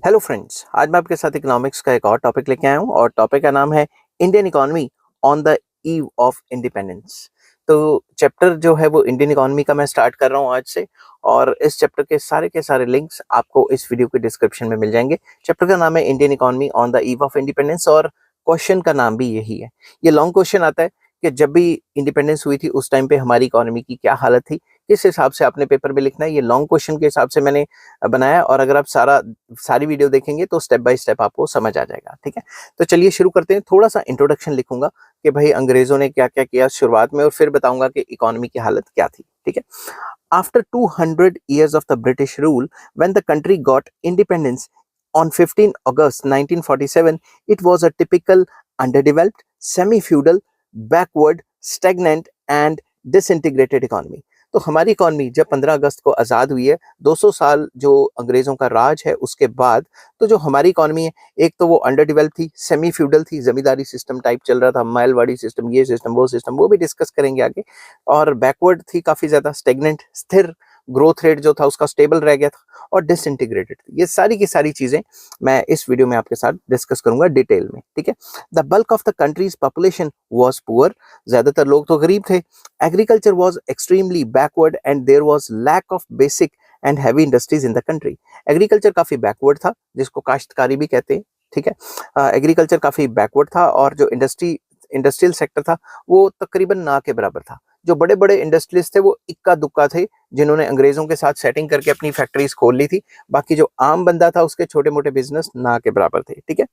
Hello friends, आज मैं आपके साथ इकोनॉमिक्स का एक और टॉपिक लेके आया हूँ और टॉपिक का नाम है Indian economy on the eve of independence. तो चैप्टर जो है वो इंडियन इकोनॉमी का मैं स्टार्ट कर रहा हूँ आज से, और इस चैप्टर के सारे लिंक्स आपको इस वीडियो के डिस्क्रिप्शन में मिल जाएंगे। चैप्टर का नाम है Indian economy on the eve of independence और क्वेश्चन का नाम भी यही है। ये लॉन्ग क्वेश्चन आता है कि जब भी इंडिपेंडेंस हुई थी उस टाइम पे हमारी इकोनॉमी की क्या हालत थी, किस हिसाब से आपने पेपर में लिखना है। ये लॉन्ग क्वेश्चन के हिसाब से मैंने बनाया, और अगर आप सारी वीडियो देखेंगे तो स्टेप बाय स्टेप आपको समझ आ जाएगा। ठीक है, तो चलिए शुरू करते हैं। थोड़ा सा इंट्रोडक्शन लिखूंगा कि भाई अंग्रेजों ने क्या क्या किया शुरुआत में, और फिर बताऊंगा कि इकोनॉमी की हालत क्या थी। ठीक है, after 200 years of the British rule, when the country got independence on 15 August 1947, it was a typical underdeveloped, semi-feudal, backward, stagnant and disintegrated economy। तो हमारी इकॉनमी जब 15 अगस्त को आज़ाद हुई है, 200 साल जो अंग्रेज़ों का राज है उसके बाद, तो जो हमारी इकॉनमी है, एक तो वो अंडर डेवलप थी, सेमी फ्यूडल थी, जमींदारी सिस्टम टाइप चल रहा था, मालवाड़ी सिस्टम, ये सिस्टम, वो भी डिस्कस करेंगे आगे। और बैकवर्ड थी काफ़ी ज़्यादा, स्टेगनेंट, स्थिर, ग्रोथ रेट जो था उसका स्टेबल रह गया था, और डिसइंटीग्रेटेड थी। ये सारी की सारी चीज़ें मैं इस वीडियो में आपके साथ डिस्कस करूंगा डिटेल में। ठीक है, the bulk of the countries population was poor, ज़्यादातर लोग तो गरीब थे। Agriculture was extremely backward and there was lack of basic and heavy industries in the country। Agriculture काफी backward था, जिसको काश्तकारी भी कहते हैं। ठीक है, एग्रीकल्चर काफी बैकवर्ड था, और जो इंडस्ट्रियल सेक्टर था वो तकरीबन ना के बराबर था। जो बड़े बड़े इंडस्ट्रियलिस्ट थे वो इक्का दुक्का थे, जिन्होंने अंग्रेजों के साथ सेटिंग करके अपनी फैक्ट्रीज खोल ली थी। बाकी जो आम बंदा था उसके छोटे मोटे बिजनेस ना के बराबर थे। ठीक है,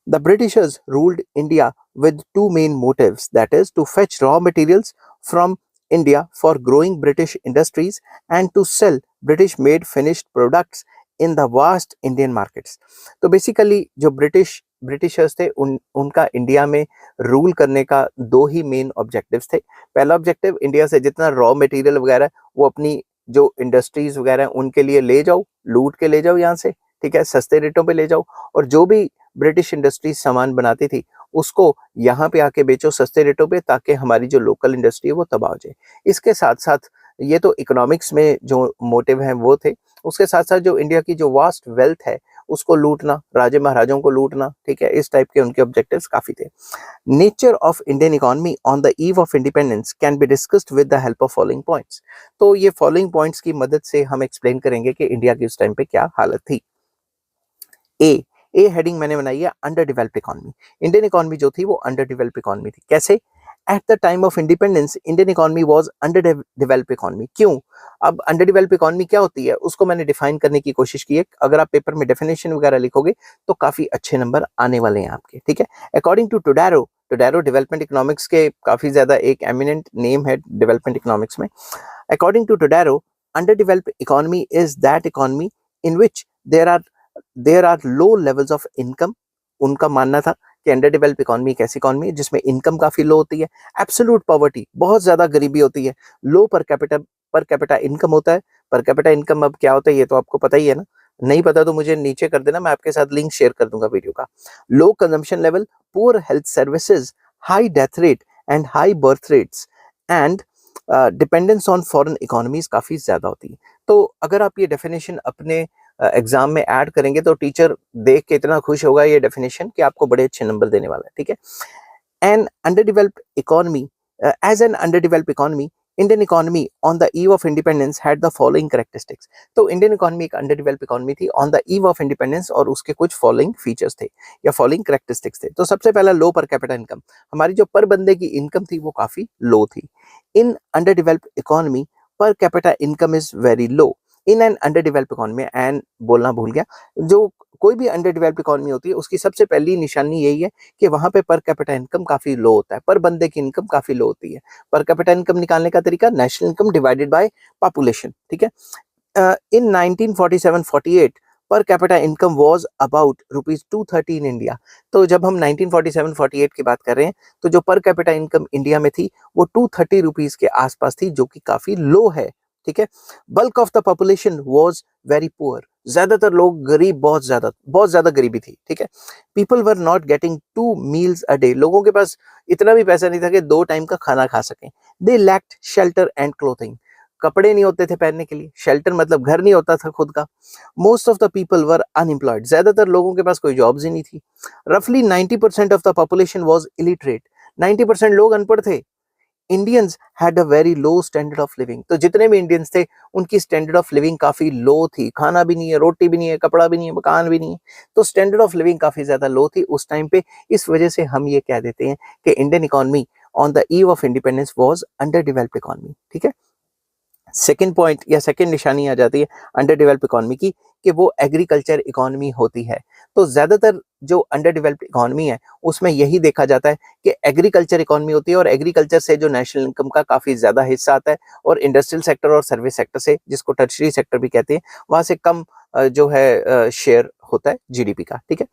the Britishers ruled India with two main motives, that is, to fetch raw materials from India for growing British industries and to sell British made finished products in the vast Indian markets। तो basically जो Britishers थे उनका India में rule करने का दो ही main objectives थे। पहला ऑब्जेक्टिव, इंडिया से जितना रॉ मटेरियल वगैरह वो अपनी जो इंडस्ट्रीज वगैरह उनके लिए ले जाओ, लूट के ले जाओ यहाँ से। ठीक है, सस्ते रेटों पे ले जाओ, और जो भी ब्रिटिश इंडस्ट्री सामान बनाती थी उसको यहाँ पे आके बेचो सस्ते रेटों पे, ताकि हमारी जो लोकल इंडस्ट्री है वो तबाह हो जाए। इसके साथ साथ ये तो इकोनॉमिक्स में जो मोटिव हैं वो थे, उसके साथ साथ जो इंडिया की जो वास्ट वेल्थ है उसको लूटना, राजे महाराजों को लूटना। ठीक है, इस टाइप के उनके ऑब्जेक्टिव्स काफी थे। Nature of Indian economy on the eve of independence can be discussed with the help of following points. तो ये फॉलोइंग पॉइंट्स की मदद से हम एक्सप्लेन करेंगे कि इंडिया की उस टाइम पे क्या हालत थी। ए हेडिंग मैंने बनाई है under developed economy. Indian economy जो थी वो अंडर डेवलप्ड इकोनॉमी थी। कैसे? Eight the time of independence Indian economy was under developed economy. क्यों? अब अंडर डेवलप्ड इकोनॉमी क्या होती है उसको मैंने डिफाइन करने की कोशिश की है। अगर आप पेपर में डेफिनेशन वगैरह लिखोगे तो काफी अच्छे नंबर आने वाले हैं आपके। ठीक है, according to Todaro development economics के काफी ज्यादा एक एमिनेंट नेम है डेवलपमेंट इकोनॉमिक्स में। According to Todaro, under developed economy is that economy in which there are low levels of income. उनका मानना था कि अंडर डेवलप इकोनॉमी एक ऐसी इकोनॉमी है जिसमें इनकम काफी लो होती है, एब्सोल्यूट पॉवर्टी, बहुत ज्यादा गरीबी होती है, लो पर कैपिटा इनकम होता है। पर कैपिटा इनकम अब क्या होता है ये तो आपको पता ही है ना, नहीं पता तो मुझे नीचे कर देना, मैं आपके साथ लिंक शेयर कर दूंगा वीडियो का। Low consumption level, poor health services, high death rate and high birth rates and dependence on foreign economies काफी ज्यादा होती है। तो अगर आप ये डेफिनेशन अपने एग्जाम में ऐड करेंगे तो टीचर देख के इतना खुश होगा ये डेफिनेशन कि आपको बड़े अच्छे नंबर देने वाला है। ठीक है, an underdeveloped economy, as an underdeveloped economy Indian economy on the eve of independence had the following characteristics. तो इंडियन इकोनॉमी एक अंडरडेवलप्ड इकोनॉमी थी on the eve of independence, और उसके कुछ फॉलोइंग फीचर्स थे या फॉलोइंग कैरेक्टरिस्टिक्स थे। तो सबसे पहला, लो पर कैपिटा इनकम। हमारी जो पर बंदे की इनकम थी वो काफी लो थी। In underdeveloped economy per capita income is very low. In an under develop economy, and बोलना भूल गया, जो कोई भी अंडर डेवलप इकोनॉमी होती है उसकी सबसे पहली निशानी यही है कि वहां पे पर कैपिटा इनकम काफी लो होता है, पर बंदे की इनकम काफी लो होती है। पर कैपिटा इनकम निकालने का तरीका, national income divided by population. ठीक है, इन 1947-48 पर capita income was about ₹230 in India. तो जब हम 1947-48 की बात कर रहे हैं तो जो पर कैपिटा इनकम इंडिया में थी वो ₹230 के आसपास थी, जो कि काफी लो है। ठीक है, bulk of the population was very poor. ज्यादातर लोग गरीब, बहुत ज्यादा गरीबी थी। ठीक है, people were not getting 2 meals a day. लोगों के पास इतना भी पैसा नहीं था कि 2 टाइम का खाना खा सकें। दे लैक्ड शेल्टर एंड क्लोथिंग। कपड़े नहीं होते थे पहनने के लिए, शेल्टर मतलब घर नहीं होता था खुद का। Most of the people were unemployed, ज्यादातर लोगों के पास कोई जॉब्स ही नहीं थी। रफली 90% of the population was illiterate, 90% लोग अनपढ़ थे। Indians had a very low standard of living, तो जितने भी इंडियंस थे उनकी स्टैंडर्ड ऑफ लिविंग काफी लो थी। खाना भी नहीं है, रोटी भी नहीं है, कपड़ा भी नहीं है, मकान भी नहीं है, तो स्टैंडर्ड ऑफ लिविंग काफी ज्यादा लो थी उस टाइम पे। इस वजह से हम ये कह देते हैं कि Indian economy on the eve of independence was under developed economy. ठीक है, सेकेंड पॉइंट या सेकेंड निशानी आ जाती है अंडर डेवलप्ड इकोनॉमी की, कि वो एग्रीकल्चर इकोनॉमी होती है। तो ज्यादातर जो अंडर डेवलप्ड इकोनॉमी है उसमें यही देखा जाता है कि एग्रीकल्चर इकोनॉमी होती है, और एग्रीकल्चर से जो नेशनल इनकम का काफी ज्यादा हिस्सा आता है, और इंडस्ट्रियल सेक्टर और सर्विस सेक्टर से, जिसको टर्शरी सेक्टर भी कहते हैं, वहां से कम जो है शेयर होता है जीडीपी का। ठीक है,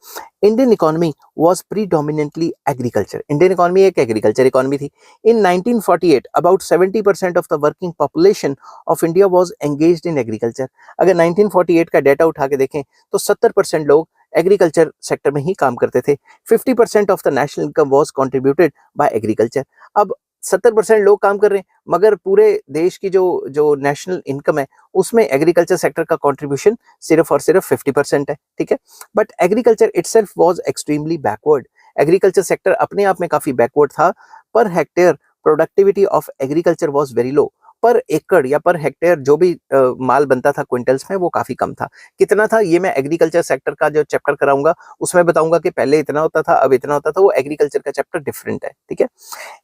Indian economy was predominantly agriculture, Indian economy एक एग्रीकल्चर इकोनॉमी थी। इन 1948 about 70% of the working population of India was engaged in agriculture. अगर 1948 का डाटा उठा के देखें तो 70% लोग एग्रीकल्चर सेक्टर में ही काम करते थे। 50% of the national income was contributed bye agriculture. अब 70% लोग काम कर रहे हैं, मगर पूरे देश की जो जो नेशनल इनकम है उसमें एग्रीकल्चर सेक्टर का कंट्रीब्यूशन सिर्फ और सिर्फ 50% है। ठीक है, but agriculture itself was extremely backward, agriculture sector अपने आप में काफी बैकवर्ड था। Per hectare productivity of agriculture was very low, पर एकड़ या पर हेक्टेयर जो भी माल बनता था क्विंटल्स में, वो काफी कम था। कितना था ये मैं एग्रीकल्चर सेक्टर का जो चैप्टर कराऊंगा उसमें बताऊंगा कि पहले इतना होता था, अब इतना होता था, वो एग्रीकल्चर का चैप्टर डिफरेंट है। ठीक है,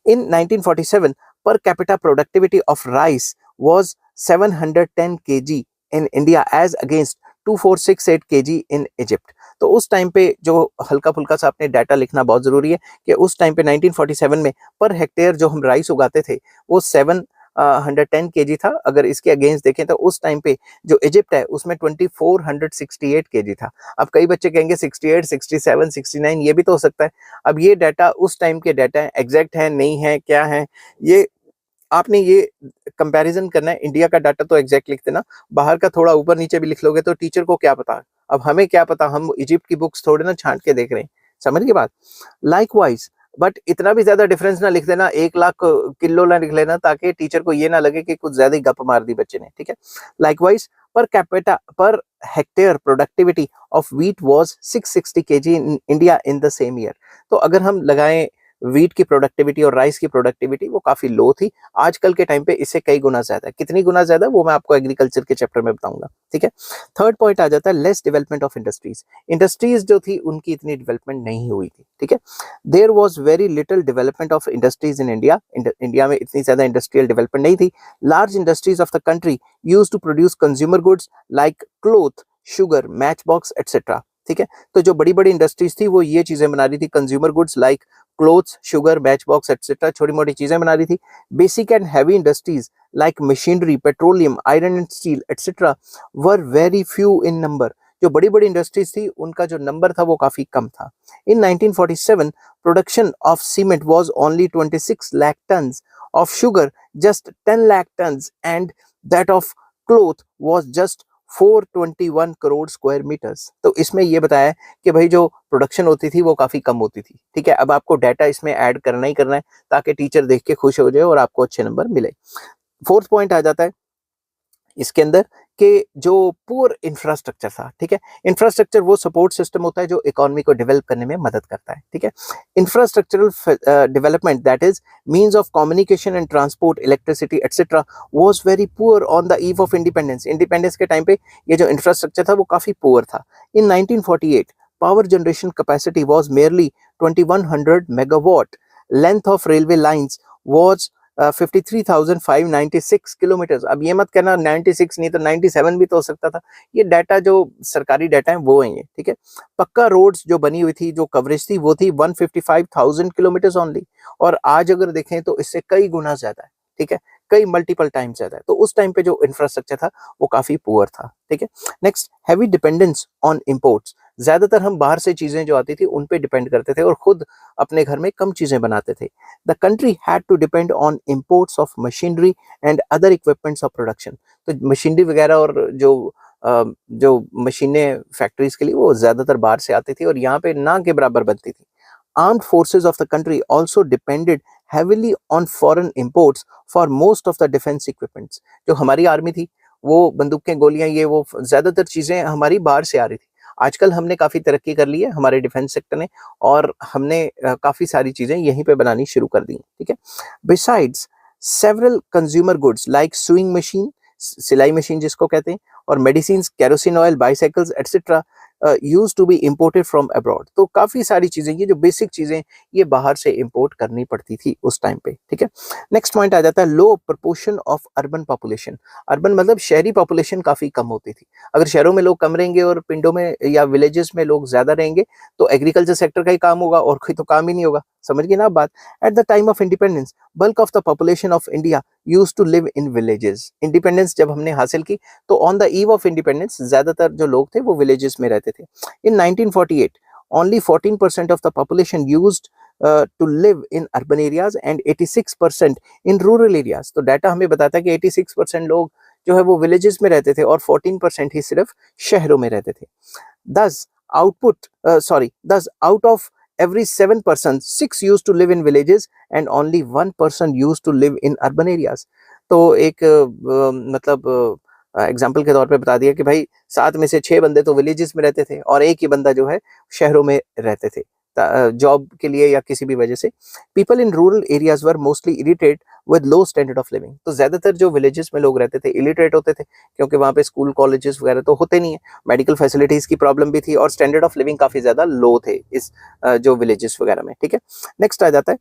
in 1947 per capita productivity of rice was 710 kg in India as against 2468 kg in Egypt। तो उस टाइम पे जो हल्का फुल्का सा अपने डाटा लिखना बहुत जरूरी है कि उस टाइम पे 1947 में पर हेक्टेयर जो हम राइस उगाते थे वो 710 kg था। अगर इसके अगेंस्ट देखें तो उस टाइम पे जो इजिप्ट है उसमें 2468 kg था। अब कई बच्चे कहेंगे 68, 67, 69 ये भी तो हो सकता है। अब ये डाटा उस टाइम के डाटा है, एग्जैक्ट है नहीं है क्या है, ये आपने ये कंपैरिजन करना है। इंडिया का डाटा तो एग्जैक्ट लिख देना, बाहर का थोड़ा ऊपर नीचे भी लिख लोगे तो टीचर को क्या पता। अब हमें क्या पता, हम इजिप्ट की बुक्स थोड़े ना छांट के देख रहे हैं, समझ गए बात। लाइकवाइज, बट इतना भी ज्यादा डिफरेंस ना लिख देना, 1 लाख किलो ना लिख लेना, ताकि टीचर को ये ना लगे कि कुछ ज्यादा ही गप मार दी बच्चे ने। ठीक है, likewise per capita per hectare productivity of wheat was 660 KG in India in the same year. तो अगर हम लगाएं व्हीट की प्रोडक्टिविटी और राइस की प्रोडक्टिविटी, वो काफी लो थी। आजकल के टाइम पे इससे कई गुना ज्यादा है। कितनी गुना ज्यादा वो मैं आपको एग्रीकल्चर के चैप्टर में बताऊंगा। ठीक है, थर्ड पॉइंट आ जाता है less development of industries. Industries जो थी उनकी इतनी डेवलपमेंट नहीं हुई थी। ठीक है, there was very little development of industries in India. India में इतनी ज्यादा इंडस्ट्रियल डेवलपमेंट नहीं थी। Large industries of the country used to produce consumer goods like cloth, sugar, match box etcetera. ठीक है, तो जो बड़ी बड़ी इंडस्ट्रीज थी वो ये चीजें बना रही थी, consumer goods like clothes, sugar, match box etcetera, छोटी मोटी चीजें बना रही थी। Basic and heavy industries like machinery, petroleum, iron and steel etcetera were very few in number. जो बड़ी बड़ी इंडस्ट्रीज थी उनका जो नंबर था वो काफी कम था। In 1947 production of cement was only 26 lakh tons, of sugar just 10 lakh tons, and that of cloth was just 421 crore square metres. तो इसमें यह बताया कि भाई जो प्रोडक्शन होती थी वो काफी कम होती थी। ठीक है, अब आपको डाटा इसमें ऐड करना ही करना है ताकि टीचर देख के खुश हो जाए और आपको अच्छे नंबर मिले। फोर्थ पॉइंट आ जाता है इसके अंदर कि जो पुअर इंफ्रास्ट्रक्चर था। ठीक है, इंफ्रास्ट्रक्चर वो सपोर्ट सिस्टम होता है जो इकोनॉमी को डेवलप करने में मदद करता है। ठीक है, infrastructural development that is means of communication and transport, electricity etcetera was very poor on the eve of independence. Independence के टाइम पे ये जो इंफ्रास्ट्रक्चर था वो काफी पुअर था। इन 1948 power generation capacity was merely 2100 megawatt. Length of railway lines was 53,596 kilometre. अब ये मत कहना 96 नहीं तो 97 भी तो हो सकता था। ये डाटा जो सरकारी डाटा है वो है ये। ठीक है, पक्का रोड्स जो बनी हुई थी, जो कवरेज थी वो थी 155,000 किलोमीटर ओनली, और आज अगर देखें तो इससे कई गुना ज्यादा है। ठीक है, कई मल्टीपल टाइम ज्यादा है। तो उस टाइम पे जो इंफ्रास्ट्रक्चर था वो काफी पुअर था। ठीक है, next, heavy dependence on imports. ज्यादातर हम बाहर से चीजें जो आती थी उन पे डिपेंड करते थे और खुद अपने घर में कम चीजें बनाते थे। The country had to depend on imports of machinery and other equipments of production. तो मशीनरी वगैरह और जो मशीनें फैक्ट्रीज के लिए वो ज्यादातर बाहर से आती थी और यहाँ पे ना के बराबर बनती थी। Armed forces of the country also depended heavily on foreign imports for most of the defense equipments. जो हमारी आर्मी थी वो बंदूकें गोलियां ये वो ज्यादातर चीजें हमारी बाहर से आ रही थी. आजकल हमने काफी तरक्की कर ली है हमारे डिफेंस सेक्टर ने और हमने काफी सारी चीजें यहीं पे बनानी शुरू कर दी. ठीक है. Besides several consumer goods like sewing machine, सिलाई मशीन जिसको कहते हैं, और medicine, kerosene oil, bicycles etcetera use to be imported from abroad. तो काफी सारी चीजें ये जो बेसिक चीजें ये बाहर से इम्पोर्ट करनी पड़ती थी उस टाइम पे. ठीक है. नेक्स्ट पॉइंट आ जाता है low proportion of urban population. Urban मतलब शहरी पॉपुलेशन काफी कम होती थी. अगर शहरों में लोग कम रहेंगे और पिंडों में या विलेजेस में लोग ज्यादा रहेंगे तो एग्रीकल्चर सेक्टर का ही काम होगा और कोई तो काम ही नहीं होगा. समझ गए ना आप बात. At the time of independence bulk of the population of India use to live in villages. Independence जब हमने हासिल की तो on the eve of independence ज्यादातर जो लोग थे वो विलेजेस में रहते थे. In 1948 only 14% of the population used to live in urban areas and 86% in rural areas. तो डाटा हमें बताता है कि 86% लोग जो है वो विलेजेस में रहते थे और 14% ही सिर्फ शहरों में रहते थे. Thus thus out of every 7 persons 6 used to live in villages and only 1 person used to live in urban areas. तो एक मतलब एग्जाम्पल के तौर पे बता दिया कि भाई 7 में से 6 बंदे तो विलेजेस में रहते थे और एक ही बंदा जो है शहरों में रहते थे जॉब के लिए या किसी भी वजह से. People in rural areas were mostly illiterate with low standard of living. तो ज्यादातर जो विलेजेस में लोग रहते थे इलिटरेट होते थे क्योंकि वहाँ पे स्कूल कॉलेजेस वगैरह तो होते नहीं है, मेडिकल फैसिलिटीज की प्रॉब्लम भी थी और स्टैंडर्ड ऑफ लिविंग काफी ज्यादा लो थे इस जो विलेजेस वगैरह में. ठीक है. नेक्स्ट आ जाता है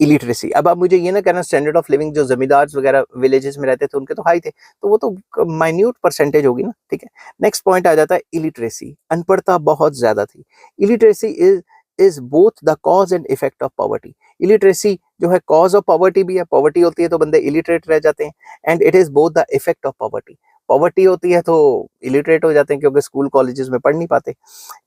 इलिटरेसी. अब आप मुझे ये ना कहना स्टैंडर्ड ऑफ लिविंग जो जमींदार वगैरह विलेजेस में रहते थे उनके तो हाई थे तो वो तो माइन्यूट परसेंटेज होगी ना. ठीक है. नेक्स्ट पॉइंट आ जाता है इलिटरेसी. अनपढ़ता बहुत ज्यादा थी. Illiteracy is both the cause and effect of poverty. Illiteracy जो है कॉज ऑफ पॉवर्टी भी है, पॉवर्टी होती है तो बंदे इलिटरेट रह जाते हैं, and it is both the effect of poverty. Poverty होती है तो इलिटरेट हो जाते हैं क्योंकि स्कूल कॉलेजेस में पढ़ नहीं पाते.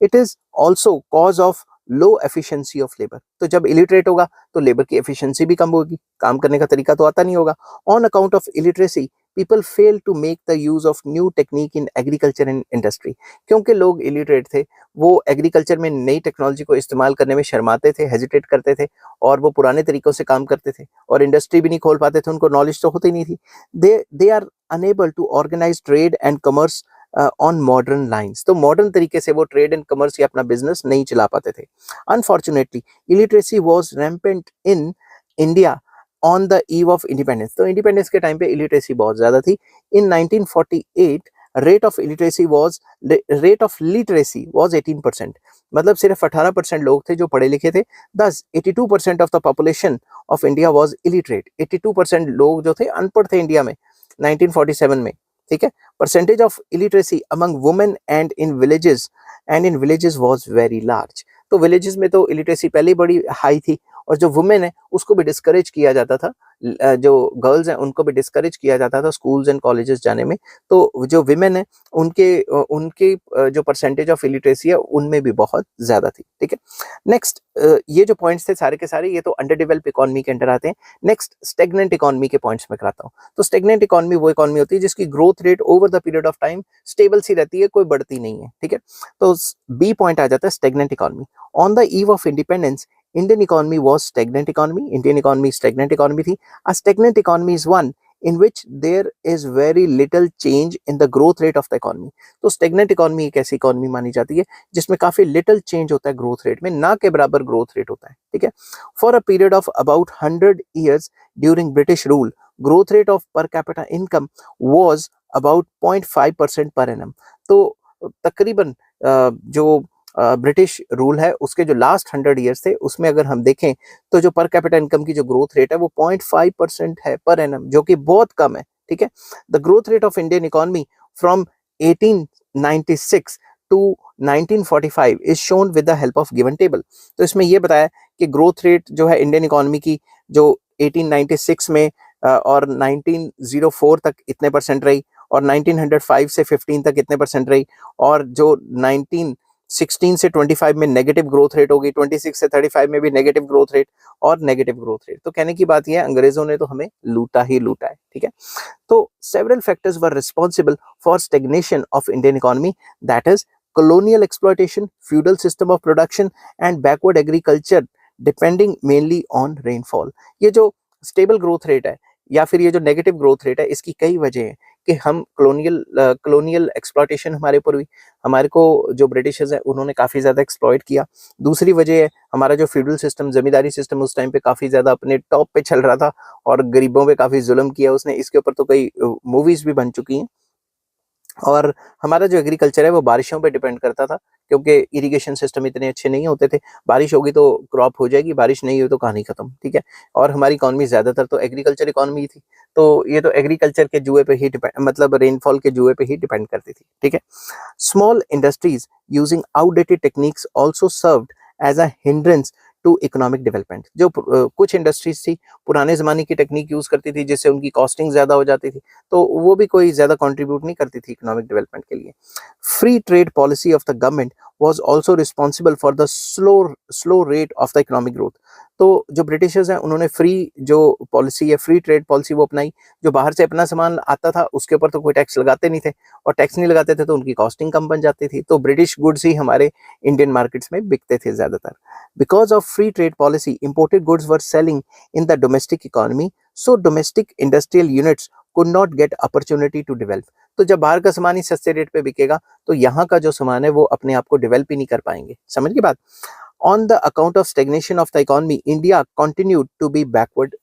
It is also cause of low efficiency of labour. तो जब इलिटरेट होगा तो लेबर की एफिशिएंसी भी कम होगी, काम करने का तरीका तो आता नहीं होगा. On account of illiteracy people fail to make the use of new technique in agriculture and industry. क्योंकि लोग इलिटरेट थे वो एग्रीकल्चर में नई टेक्नोलॉजी को इस्तेमाल करने में शर्माते थे, हेजिटेट करते थे और वो पुराने तरीकों से काम करते थे और इंडस्ट्री भी नहीं खोल पाते थे, उनको नॉलेज तो होती नहीं थी. They are unable to organise trade and commerce on modern lines. तो मॉडर्न तरीके से वो ट्रेड एंड कमर्स या अपना बिजनेस नहीं चला पाते थे. Unfortunately illiteracy was rampant in India on the eve of independence. तो इंडिपेंडेंस के टाइम पे इलिटरेसी बहुत ज्यादा थी. इन 1948 रेट ऑफ लिटरेसी वॉज 18%. मतलब सिर्फ 18% लोग थे जो पढ़े लिखे थे. दस 82% of the population of India was illiterate. 82% लोग जो थे अनपढ़ थे इंडिया में 1947 में. ठीक है. Percentage of illiteracy among women and in villages was very large. तो विलेजेस में तो इलिटरेसी पहले ही बड़ी हाई थी और जो वुमेन है उसको भी डिस्करेज किया जाता था, जो गर्ल्स हैं उनको भी डिस्करेज किया जाता था स्कूल्स एंड कॉलेजेस जाने में. तो जो विमेन है उनके उनके जो परसेंटेज ऑफ इलिटरेसी है उनमें भी बहुत ज्यादा थी. ठीक है. नेक्स्ट ये जो पॉइंट्स थे सारे के सारे ये तो अंडर डेवलप इकोनॉमी के अंडर आते हैं. नेक्स्ट स्टेगनेंट इकोनॉमी के पॉइंट्स में कराता हूँ. तो स्टेगनेंट इकोनॉमी वो इकोनॉमी होती है जिसकी growth rate over the period of time stable सी रहती है, कोई बढ़ती नहीं है. ठीक है. तो बी पॉइंट आ जाता है stagnant economy. On the eve of independence Indian economy was stagnant economy. Indian economy stagnant economy थी. A stagnant economy is one in which there is very little change in the growth rate of the economy. तो stagnant economy एक ऐसी economy मानी जाती है जिसमें काफी little change होता है growth rate में, ना के बराबर growth rate होता है. ठीक है. For a period of about 100 years during British rule, growth rate of per capita income was about 0.5% per annum. तो तकरीबन जो ब्रिटिश रूल है उसके जो लास्ट 100 ईयर्स थे उसमें अगर हम देखें तो जो पर कैपिटा इनकम की जो ग्रोथ रेट है वो 0.5% है पर एनम, जो कि बहुत कम है. ठीक है. The growth rate of Indian economy from 1896 to 1945 is shown with the help of given table. तो इसमें यह बताया कि ग्रोथ रेट जो है इंडियन इकोनॉमी की जो 1896 में और 1904 तक इतने परसेंट रही और 1905 से 15 तक इतने परसेंट रही और जो 1916 से 25 में नेगेटिव ग्रोथ रेट होगी, 26 से 35 में भी नेगेटिव ग्रोथ रेट और नेगेटिव ग्रोथ रेट. तो कहने की बात यह है अंग्रेजों ने तो हमें लूटा ही लूटा है. ठीक है. तो several factors were responsible for stagnation of Indian economy, that is colonial exploitation, feudal system of production and backward agriculture depending mainly on rainfall. ये जो स्टेबल ग्रोथ रेट है या फिर ये जो नेगेटिव ग्रोथ रेट है, इसकी कई वजह हैं कि हम कॉलोनियल एक्सप्लॉयटेशन हमारे ऊपर हुई, हमारे को जो ब्रिटिशर्स हैं उन्होंने काफ़ी ज़्यादा एक्सप्लॉयट किया। दूसरी वजह है हमारा जो फ्यूडल सिस्टम, जमींदारी सिस्टम उस टाइम पे काफ़ी ज़्यादा अपने टॉप पे चल रहा था और गरीबों पे काफ़ी जुल्म किया उसने। इसके ऊपर तो कई मूवीज़ भी बन चुकी हैं। और हमारा जो एग्रीकल्चर है वो बारिशों पे डिपेंड करता था, क्योंकि इरिगेशन सिस्टम इतने अच्छे नहीं होते थे। बारिश होगी तो क्रॉप हो जाएगी, बारिश नहीं हुई तो कहानी खत्म, ठीक है। और हमारी इकोनॉमी ज्यादातर तो एग्रीकल्चर इकोनॉमी थी, तो ये तो एग्रीकल्चर के जुए पे ही डिपेंड, मतलब रेनफॉल के जुए पे ही डिपेंड करती थी, ठीक है। Small industries using outdated techniques also served as a hindrance to economic development. जो कुछ इंडस्ट्रीज थी पुराने जमाने की टेक्निक यूज करती थी, जिससे उनकी कॉस्टिंग ज्यादा हो जाती थी, तो वो भी कोई ज्यादा कंट्रीब्यूट नहीं करती थी इकोनॉमिक डेवलपमेंट के लिए। Free trade policy of the government was also responsible for the slow rate of the economic growth. तो जो ब्रिटिशर्स हैं उन्होंने फ्री जो पॉलिसी है, फ्री ट्रेड पॉलिसी वो अपनाई। जो बाहर से अपना सामान आता था उसके ऊपर तो कोई टैक्स लगाते नहीं थे, और टैक्स नहीं लगाते थे तो उनकी कॉस्टिंग कम बन जाती थी, तो ब्रिटिश गुड्स ही हमारे इंडियन मार्केट्स में बिकते थे ज्यादातर। Because of free trade policy, imported goods were selling in the domestic economy, so domestic industrial units could not get opportunity to develop. तो जब बाहर का सामान ही सस्ते रेट पे बिकेगा तो यहाँ का जो सामान है वो अपने आप को डेवलप ही नहीं कर पाएंगे। समझ गए बात। On the account of stagnation of the economy, India continue to be a backward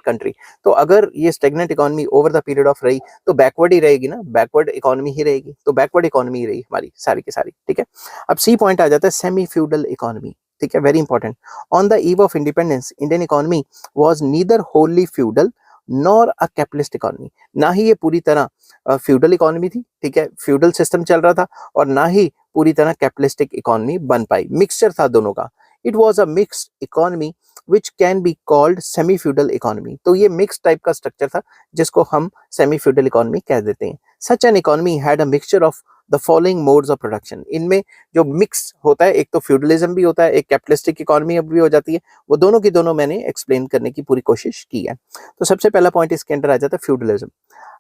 country. तो अगर ये stagnant economy over the period of रही तो backward ही रहेगी ना, backward economy ही रहेगी, तो backward economy ही रही हमारी सारी की सारी, ठीक है। अब सी पॉइंट आ जाता है सेमी फ्यूडल इकोनॉमी, ठीक है, very important. On the eve of independence Indian economy was neither Holi feudal nor a capitalist economy. ना ही ये पूरी तरह फ्यूडल इकोनॉमी थी, ठीक है, फ्यूडल सिस्टम चल रहा था, और ना ही पूरी तरह कैपिटलिस्टिक इकोनॉमी बन पाई, मिक्सचर था दोनों का। It was a mixed economy which can be called semi feudal economy. तो ये मिक्स टाइप का स्ट्रक्चर था जिसको हम सेमी फ्यूडल इकोनॉमी कह देते हैं। Such an economy had a mixture of the following modes of production. इनमें जो मिक्स होता है, एक तो फ्यूडलिज्म भी होता है, एक कैपिटलिस्टिक इकोनॉमी भी हो जाती है, वो दोनों की दोनों मैंने एक्सप्लेन करने की पूरी कोशिश की है। तो सबसे पहला पॉइंट इसके अंदर आ जाता है feudalism.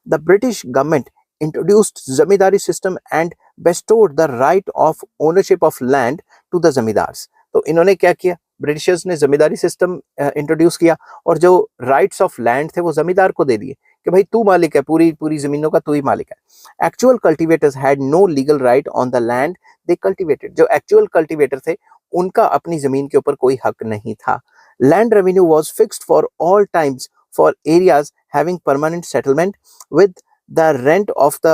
The British government introduced zamindari system and bestowed the right of ownership of land to the zamindars। तो इन्होंने क्या किया, ब्रिटिशर्स ने जमींदारी सिस्टम इंट्रोड्यूस किया और जो राइट्स ऑफ लैंड थे वो जमींदार को दे दिए कि भाई तू मालिक है, पूरी पूरी जमीनों का तू ही मालिक है। Actual cultivators had no legal right on the land they cultivated. जो एक्चुअल कल्टीवेटर थे उनका अपनी जमीन के ऊपर कोई हक नहीं था। Land revenue was fixed for all times for areas having permanent settlement with the rent of the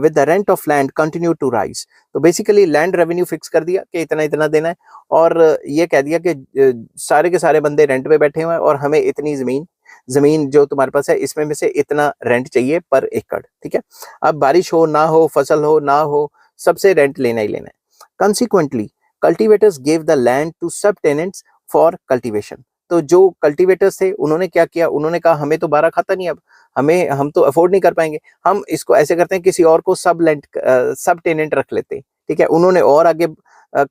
with the rent of land continue to rise। तो बेसिकली लैंड रेवेन्यू फिक्स कर दिया कि इतना इतना देना है, और ये कह दिया कि सारे के सारे बंदे रेंट पे बैठे हुए हैं और हमें इतनी जमीन जो तुम्हारे पास है इसमें में से इतना रेंट चाहिए पर एकड़, ठीक है। अब बारिश हो ना हो, फसल हो ना हो, सबसे रेंट लेना ही लेना है। Consequently cultivators gave the land to sub tenants for cultivation. तो जो कल्टीवेटर्स थे उन्होंने क्या किया, उन्होंने कहा हमें तो बारह खाता नहीं, अब हम तो अफोर्ड नहीं कर पाएंगे, हम इसको ऐसे करते हैं किसी और को सब टेनेंट रख लेते हैं, ठीक है। उन्होंने और आगे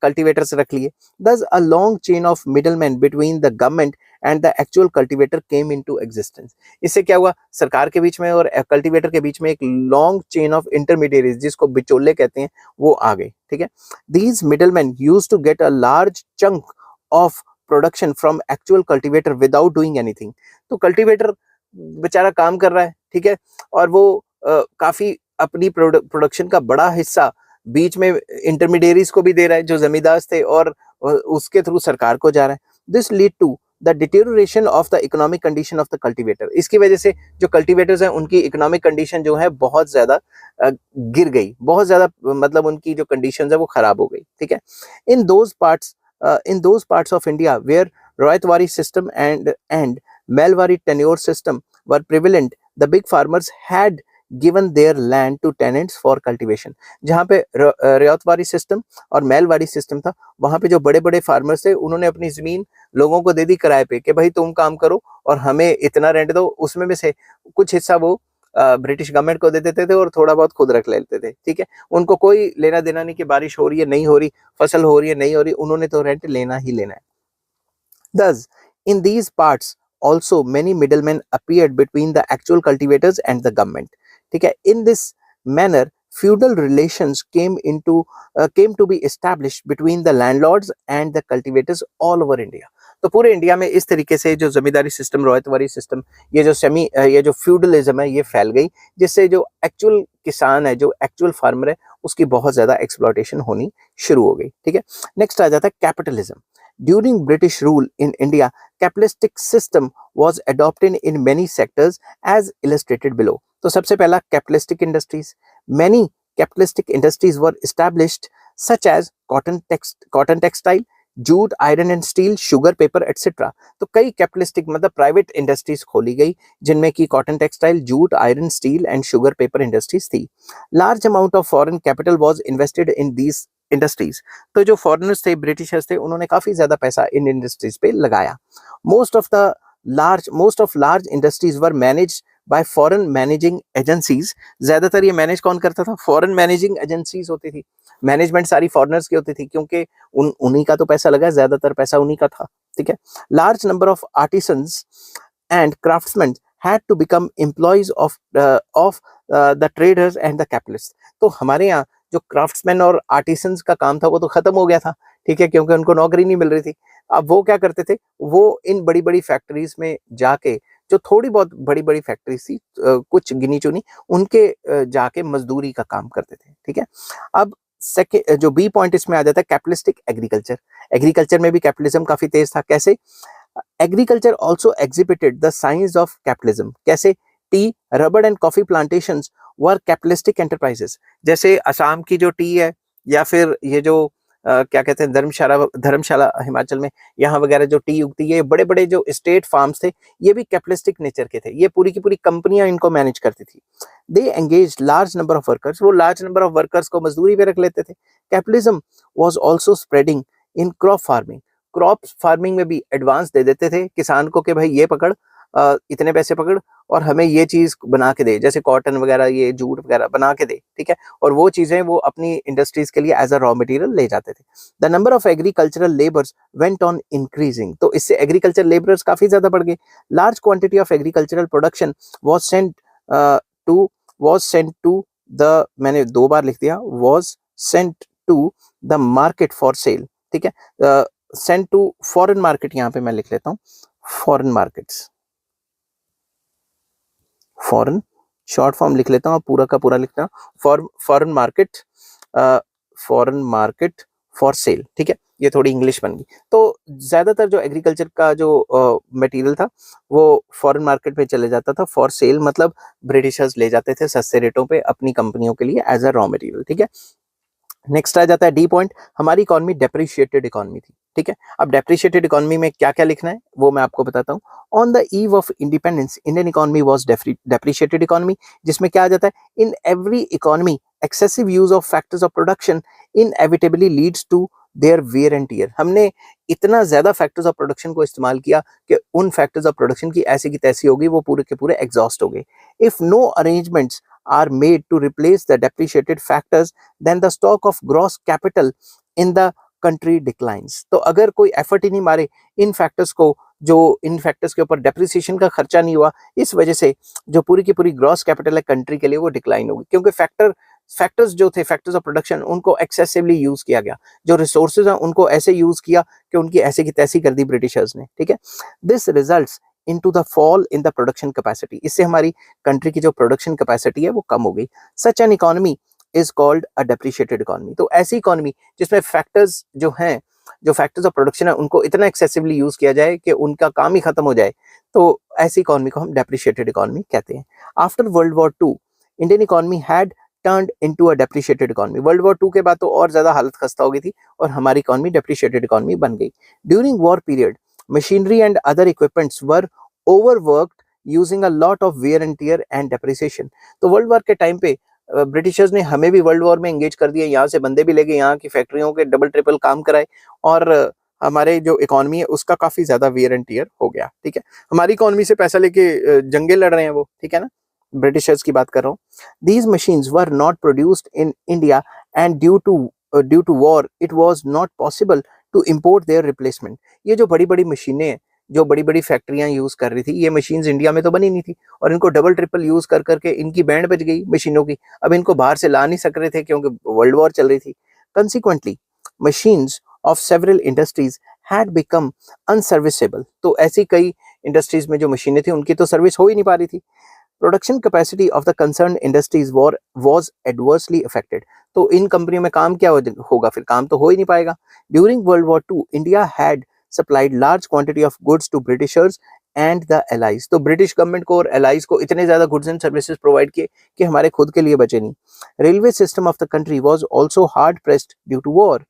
कल्टीवेटर्स रख लिए। दस a long chain of middleman between the government and the actual cultivator came into existence. इससे क्या हुआ, सरकार के बीच में और कल्टीवेटर के बीच में एक लॉन्ग चेन ऑफ इंटरमीडिएरीज, जिसको बिचौले कहते हैं, वो आ गए, ठीक है। These middleman used to get a large chunk of production from actual cultivator without doing anything. तो कल्टीवेटर बेचारा काम कर रहा है, ठीक है, और वो काफी अपनी प्रोडक्शन का बड़ा हिस्सा बीच में इंटरमीडिएरीज को भी दे रहा है जो जमींदार थे, और उसके थ्रू सरकार को जा रहा है। This lead to the deterioration of the economic condition of the cultivator. इसकी वजह से जो कल्टीवेटर्स हैं उनकी इकोनॉमिक कंडीशन जो है बहुत ज्यादा गिर गई, बहुत ज्यादा, मतलब उनकी जो कंडीशन है वो खराब हो गई, ठीक है। In those parts of India where Ryotwari system and Malwari tenure system were prevalent, the big farmers had given their land to tenants for cultivation। जहाँ पे रियायतवारी सिस्टम और मेलवारी सिस्टम था, वहाँ पे जो बड़े बड़े फार्मर्स थे उन्होंने अपनी जमीन लोगों को दे दी किराए पे कि भाई तुम काम करो और हमें इतना रेंट दो। उसमें में से कुछ हिस्सा वो ब्रिटिश गवर्नमेंट को दे देते थे और थोड़ा बहुत खुद रख लेते थे, ठीक है। उनको कोई लेना देना नहीं कि बारिश हो रही है नहीं हो रही, फसल हो रही है नहीं हो रही, उन्होंने तो रेंट लेना ही लेना है। Thus, in these parts also many middlemen appeared between the actual cultivators and the government, ठीक है। In this manner feudal relations came to be established between the landlords and the cultivators all over India. तो पूरे India में इस तरीके से जो जमींदारी system, रोयतवारी system, ये जो फ्यूडलिज्म है, ये फैल गई, जिससे जो एक्चुअल किसान है, जो एक्चुअल फार्मर है, उसकी बहुत ज्यादा एक्सप्लॉयटेशन होनी शुरू हो गई। ठीक है, नेक्स्ट आ जाता है capitalism. During British rule in India, capitalistic system was adopted in many sectors as illustrated below. तो सबसे पहला capitalistic industries, many capitalistic industries were established such as cotton textile, jute, iron and steel, sugar, paper etcetera. तो कई capitalistic मतलब private industries खोली गई, जिनमें की cotton textile, jute, iron, steel and sugar paper industries थी। Large amount of foreign capital was invested in these industries. तो जो फॉरेनर्स थे, ब्रिटिशर्स थे, उन्होंने काफी ज्यादा पैसा इन इंडस्ट्रीज पे लगाया। Most of large industries were managed by foreign managing agencies. ज्यादातर ये मैनेज कौन करता था? फॉरेन मैनेजिंग एजेंसीज होती थी। मैनेजमेंट सारी फॉरेनर्स की होती थी, क्योंकि उन्हीं का तो पैसा लगा, ज्यादातर पैसा उन्हीं का था। ठीक है, large number of artisans and craftsman had to become employees of the traders and the capitalists. तो हमारे यहाँ जो क्राफ्ट्समैन और आर्टिसंस का काम था वो तो खत्म हो गया था। ठीक है, क्योंकि उनको नौकरी नहीं मिल रही थी। अब वो क्या करते थे? वो इन बड़ी बड़ी फैक्ट्रीज में जाके, जो थोड़ी बहुत बड़ी बड़ी फैक्ट्रीज थी, कुछ गिनी चुनी, उनके जाके मजदूरी का काम करते थे। ठीक है, अब सेकेंड जो बी पॉइंट इसमें आ जाता है, कैपिटलिस्टिक एग्रीकल्चर। एग्रीकल्चर में भी कैपिटलिज्म काफी तेज था। कैसे? Agriculture also exhibited the science of capitalism. कैसे? Tea, rubber and coffee plantations were capitalistic enterprises. जैसे असम की जो टी है, या फिर ये जो क्या कहते हैं, धर्मशाला हिमाचल में, यहाँ वगैरह जो टी उगती है, बड़े बड़े जो स्टेट फार्म्स थे, ये भी कैपिटलिस्टिक नेचर के थे। ये पूरी की पूरी कंपनियां इनको मैनेज करती थी। They engage large number of workers. वो लार्ज नंबर ऑफ वर्कर्स को मजदूरी पे रख लेते थे। Capitalism was also spreading in crop farming. Crop farming में भी एडवांस दे देते थे किसान को कि भाई ये पकड़, इतने पैसे पकड़ और हमें ये चीज बना के दे, जैसे कॉटन वगैरह, ये जूट वगैरह बना के दे। ठीक है, और वो चीजें वो अपनी इंडस्ट्रीज के लिए एज अ रॉ मटेरियल ले जाते थे। The number of agricultural labours went on increasing. तो इससे एग्रीकल्चर लेबरर्स काफी ज्यादा बढ़ गए। Large quantity of agricultural production was sent to the, मैंने 2 बार लिख दिया, was sent to the market for sale. ठीक है, सेंट टू फॉरेन मार्केट, यहाँ पे मैं लिख लेता हूँ foreign markets, foreign short form लिख लेता हूँ, पूरा का पूरा लिखता हूँ, फॉरेन मार्केट फॉर सेल। ठीक है, ये थोड़ी इंग्लिश बन गई। तो ज्यादातर जो एग्रीकल्चर का जो मटेरियल था वो फॉरेन मार्केट पे चले जाता था। फॉर सेल मतलब ब्रिटिशर्स ले जाते थे सस्ते रेटों पे अपनी कंपनियों के लिए एज अ रॉ मटेरियल। ठीक है, नेक्स्ट आ जाता है डी पॉइंट। हमारी इकोनॉमी डेप्रिशिएटेड इकोनॉमी थी। ठीक है, अब डेप्रिशिएटेड इकोनॉमी में क्या क्या लिखना है वो मैं आपको बताता हूँ। On the eve of independence, Indian economy was depreciated economy, जिसमें क्या आ जाता है, in every economy excessive use of factors of production inevitably leads to their wear and tear. हमने इतना ज्यादा फैक्टर्स ऑफ प्रोडक्शन को इस्तेमाल किया कि उन फैक्टर्स ऑफ प्रोडक्शन की ऐसी की तैसी हो गई, वो पूरे के पूरे एग्जॉस्ट हो गए। If no arrangements are made to replace the depreciated factors, then the stock of gross capital in the country declines. तो अगर कोई एफर्ट ही नहीं मारे इन फैक्टर्स को, जो इन फैक्टर्स के ऊपर डेप्रिसिएशन का खर्चा नहीं हुआ, इस वजह से जो पूरी की पूरी ग्रॉस कैपिटल है कंट्री के लिए वो डिक्लाइन होगी, क्योंकि फैक्टर्स जो थे, फैक्टर्स ऑफ प्रोडक्शन, उनको एक्सेसिवली यूज किया गया। जो रिसोर्सेज हैं उनको ऐसे यूज किया कि उनकी ऐसे की तैसी कर दी ब्रिटिशर्स ने। ठीक है, this results into the fall in the production capacity। इससे हमारी कंट्री की जो प्रोडक्शन कैपेसिटी है वो कम हो गई। Such an economy is called a depreciated economy। तो ऐसी इकोनॉमी जिसमें फैक्टर्स जो हैं, जो फैक्टर्स ऑफ प्रोडक्शन है, उनको इतना एक्सेसिवली यूज किया जाए कि उनका काम ही खत्म हो जाए, तो ऐसी इकोनॉमी को हम डेप्रिशिएटेड इकोनॉमी कहते हैं। After world war 2 Indian economy had turned into a depreciated economy। World war 2 के बाद तो और ज्यादा हालत खस्ता हो गई थी और हमारी इकोनॉमी डेप्रिशिएटेड इकोनॉमी बन गई। During war period machinery and other equipments were overworked using a lot of wear and tear and depreciation। तो वर्ल्ड वॉर के टाइम पे ब्रिटिशर्स ने हमें भी वर्ल्ड वॉर में एंगेज कर दिया, यहाँ से बंदे भी ले गए, यहाँ की फैक्ट्रियों के डबल ट्रिपल काम कराए, और हमारे जो इकोनॉमी है उसका काफी ज्यादा वेयर एंड टीयर हो गया। ठीक है, हमारी इकोनॉमी से पैसा लेके जंगे लड़ रहे हैं वो। ठीक है ना, ब्रिटिशर्स की बात कर रहा हूँ। These machines were not produced in India and due to war it was not possible to import their replacement. ये जो बड़ी बड़ी मशीनें हैं जो बड़ी बड़ी फैक्ट्रियां यूज कर रही थी, ये मशीन्स इंडिया में तो बनी नहीं थी और इनको डबल ट्रिपल यूज कर करके इनकी बैंड बज गई मशीनों की। अब इनको बाहर से ला नहीं सक रहे थे क्योंकि वर्ल्ड वॉर चल रही थी। Consequently machines of several industries had become unserviceable. तो ऐसी कई इंडस्ट्रीज में जो मशीनें थी उनकी तो सर्विस हो ही नहीं पा रही थी। Production capacity of the concern industries was adversely affected. तो इन कंपनियों में काम क्या होगा, फिर काम तो हो ही नहीं पाएगा। During World War two India had supplied large quantity of goods to Britishers and the allies. तो ब्रिटिश गवर्नमेंट को और एलाइज को इतने ज्यादा गुड्स एंड सर्विसेज प्रोवाइड किए कि हमारे खुद के लिए बचे नहीं। Railway system of the country was also hard pressed due to war.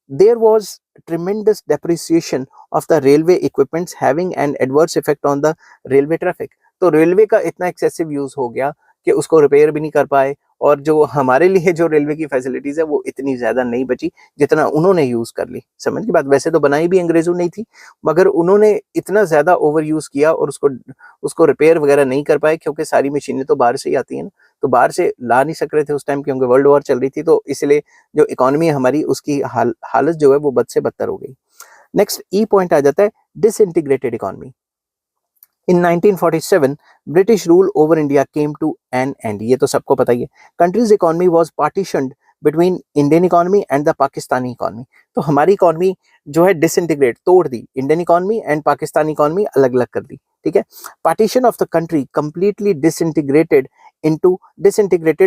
There was tremendous depreciation of the railway equipments having an adverse effect on the railway traffic। तो railway का इतना एक्सेसिव यूज हो गया कि उसको repair भी नहीं कर पाए और जो हमारे लिए जो रेलवे की फैसिलिटीज है वो इतनी ज्यादा नहीं बची जितना उन्होंने यूज कर ली। समझ की बात, वैसे तो बनाई भी अंग्रेजों ने थी मगर उन्होंने इतना ज्यादा ओवर यूज किया और उसको रिपेयर वगैरह नहीं कर पाए क्योंकि सारी मशीनें तो बाहर से ही आती हैं ना, तो बाहर से ला नहीं सक रहे थे उस टाइम क्योंकि वर्ल्ड वॉर चल रही थी। तो इसलिए जो इकोनॉमी है हमारी उसकी हालत जो है वो बद से बदतर हो गई। नेक्स्ट ई पॉइंट आ जाता है disintegrated economy. In 1947, British rule over India came to an end। ये तो सबको पता ही है। Country's economy was partitioned between Indian economy and the Pakistani economy। तो हमारी इकोनॉमी जो है डिसइंटीग्रेट तोड़ दी, Indian economy and Pakistani economy अलग अलग कर दी। ठीक है, partition of the country completely disintegrated